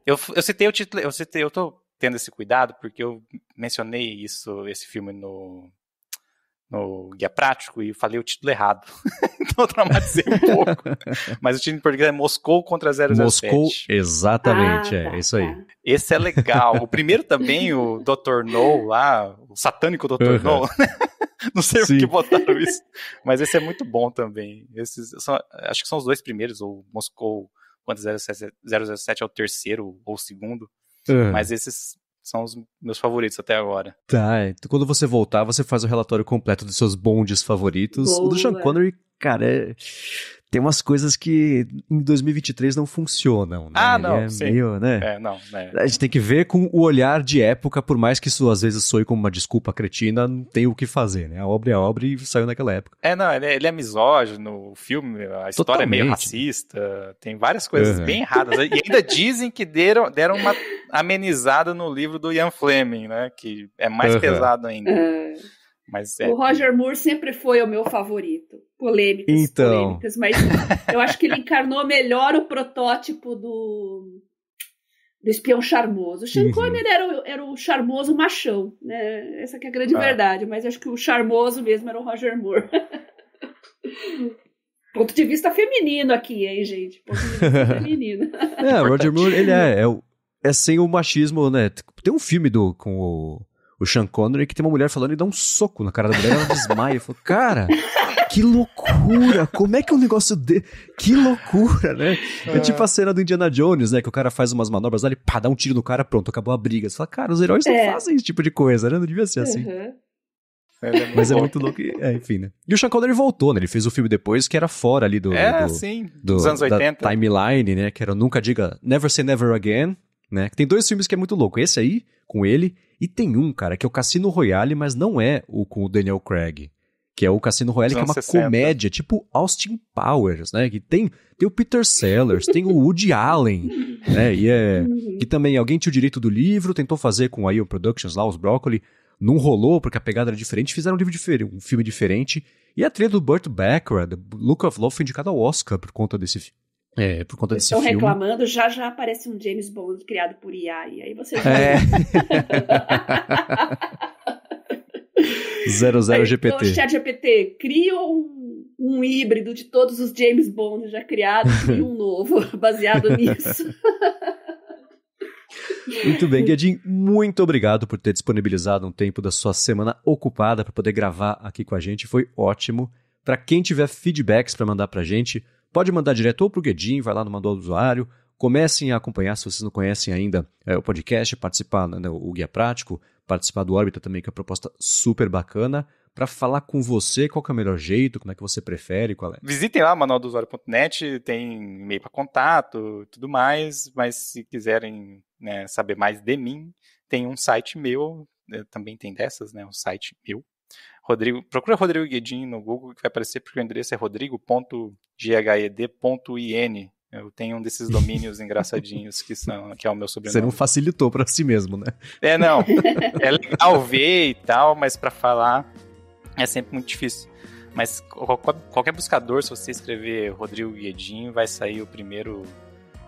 Eu citei o título, eu tô tendo esse cuidado, porque eu mencionei esse filme no Guia Prático e falei o título errado. Então eu traumatizei um pouco. Mas o título em português é Moscou contra 007. Moscou, exatamente, é isso aí. Esse é legal. O primeiro também, o Dr. No lá, o satânico Dr. No. Não sei por que botaram isso. Mas esse é muito bom também. Acho que são os dois primeiros, o Moscou contra 007 é o terceiro ou o segundo. Mas esses são os meus favoritos até agora. Tá, então quando você voltar, você faz o relatório completo dos seus bondes favoritos. Boa. O do Sean Connery, cara, tem umas coisas que em 2023 não funcionam, né? Não, sim. Meio, né? A gente tem que ver com o olhar de época, por mais que isso às vezes soe como uma desculpa cretina, não tem o que fazer, né? A obra é a obra e saiu naquela época. Ele é misógino, o filme, a história é meio racista, tem várias coisas bem erradas. E ainda dizem que deram uma amenizada no livro do Ian Fleming, né? Que é mais pesado ainda. Mas o Roger Moore sempre foi o meu favorito. Polêmicas, mas eu acho que ele encarnou melhor o protótipo do espião charmoso. O Sean Connery era o charmoso machão, né? Essa que é a grande verdade, mas acho que o charmoso mesmo era o Roger Moore. Ponto de vista feminino aqui, hein, gente? Ponto de vista feminino. O Roger Moore, ele é sem o machismo, né? Tem um filme com o Sean Connery que tem uma mulher falando e dá um soco na cara da mulher, ela desmaia. Eu falo, cara, que loucura! Como é que é um negócio Que loucura, né? É tipo a cena do Indiana Jones, né? Que o cara faz umas manobras lá, ele dá um tiro no cara, pronto, acabou a briga. Você fala, cara, os heróis não fazem esse tipo de coisa, né? Não devia ser assim. Mas é muito louco. Enfim, né? E o Sean Connery voltou, né? Ele fez o filme depois que era fora ali dos anos 80. Da timeline, né? Que era Nunca Diga Never Say Never Again, né? Tem dois filmes que é muito louco. Esse aí, com ele, e tem um, cara, que é o Cassino Royale, mas não é o com o Daniel Craig. Que é o Cassino Royale, que é uma comédia, tipo Austin Powers, né? Que tem o Peter Sellers, tem o Woody Allen, né? E também alguém tinha o direito do livro, tentou fazer com a Ion Productions lá, os Broccoli, não rolou porque a pegada era diferente, fizeram um filme diferente. E a trilha do Burt Bacharach, The Look of Love, foi indicada ao Oscar por conta desse filme. Por conta desse filme. Estão reclamando, já aparece um James Bond criado por IA, e aí você já... 00 GPT. Então, o ChatGPT cria um híbrido de todos os James Bond já criados e um novo, baseado nisso. Muito bem, Guedin, muito obrigado por ter disponibilizado um tempo da sua semana ocupada para poder gravar aqui com a gente, foi ótimo. Para quem tiver feedbacks para mandar para a gente, pode mandar direto ou para o Guedin, vai lá no Manual do Usuário, comecem a acompanhar, se vocês não conhecem ainda o podcast, participar, né, o Guia Prático, participar do Órbita também, que é uma proposta super bacana, para falar com você qual que é o melhor jeito, como é que você prefere, qual é. Visitem lá manualdosuario.net, tem e-mail para contato, tudo mais, mas se quiserem, né, saber mais de mim, tem um site meu, também tem dessas, né, um site meu. Procura Rodrigo Guedin no Google, que vai aparecer, porque o endereço é rodrigo.ghed.in. Eu tenho um desses domínios engraçadinhos que é o meu sobrenome. Você não facilitou pra si mesmo, né? Não. É legal ver e tal, mas pra falar é sempre muito difícil. Mas qualquer buscador, se você escrever Rodrigo Guedin, vai sair o primeiro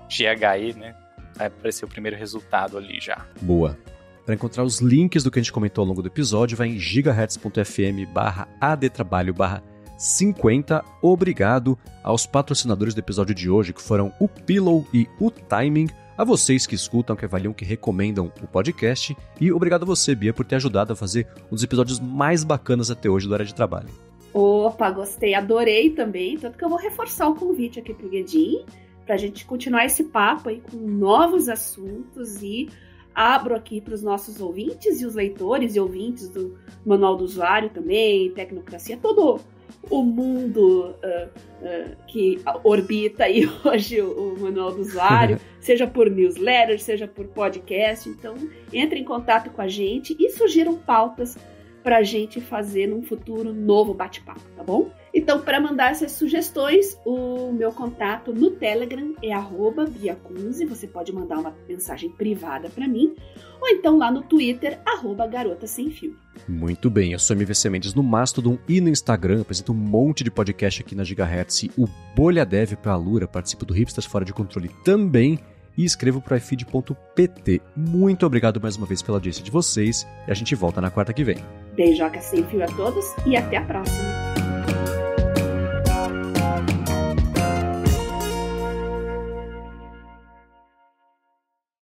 GHE, né? Vai aparecer o primeiro resultado ali já. Boa. Para encontrar os links do que a gente comentou ao longo do episódio, vai em gigahertz.fm/adtrabalho/100. 50. Obrigado aos patrocinadores do episódio de hoje, que foram o Pillow e o Timing, a vocês que escutam, que avaliam, que recomendam o podcast, e obrigado a você, Bia, por ter ajudado a fazer um dos episódios mais bacanas até hoje do Área de Trabalho. Opa, gostei, adorei também, tanto que eu vou reforçar o convite aqui pro Guedin, pra gente continuar esse papo aí com novos assuntos, e abro aqui para os nossos ouvintes e os leitores e ouvintes do Manual do Usuário também, Tecnocracia, todo o mundo que orbita aí hoje o Manual do Usuário, seja por newsletter, seja por podcast. Então, entre em contato com a gente e sugiram pautas para a gente fazer num futuro novo bate-papo, tá bom? Então, para mandar essas sugestões, o meu contato no Telegram é @BiaCunze, você pode mandar uma mensagem privada para mim, ou então lá no Twitter, @GarotaSemFio. Muito bem, eu sou MVC Mendes no Mastodon e no Instagram, apresento um monte de podcast aqui na Gigahertz, o Bolha Dev para a Lura, participo do Hipsters Fora de Controle também, e escrevo para ifeed.pt. Muito obrigado mais uma vez pela audiência de vocês, e a gente volta na quarta que vem. Beijoca sem fio a todos e até a próxima!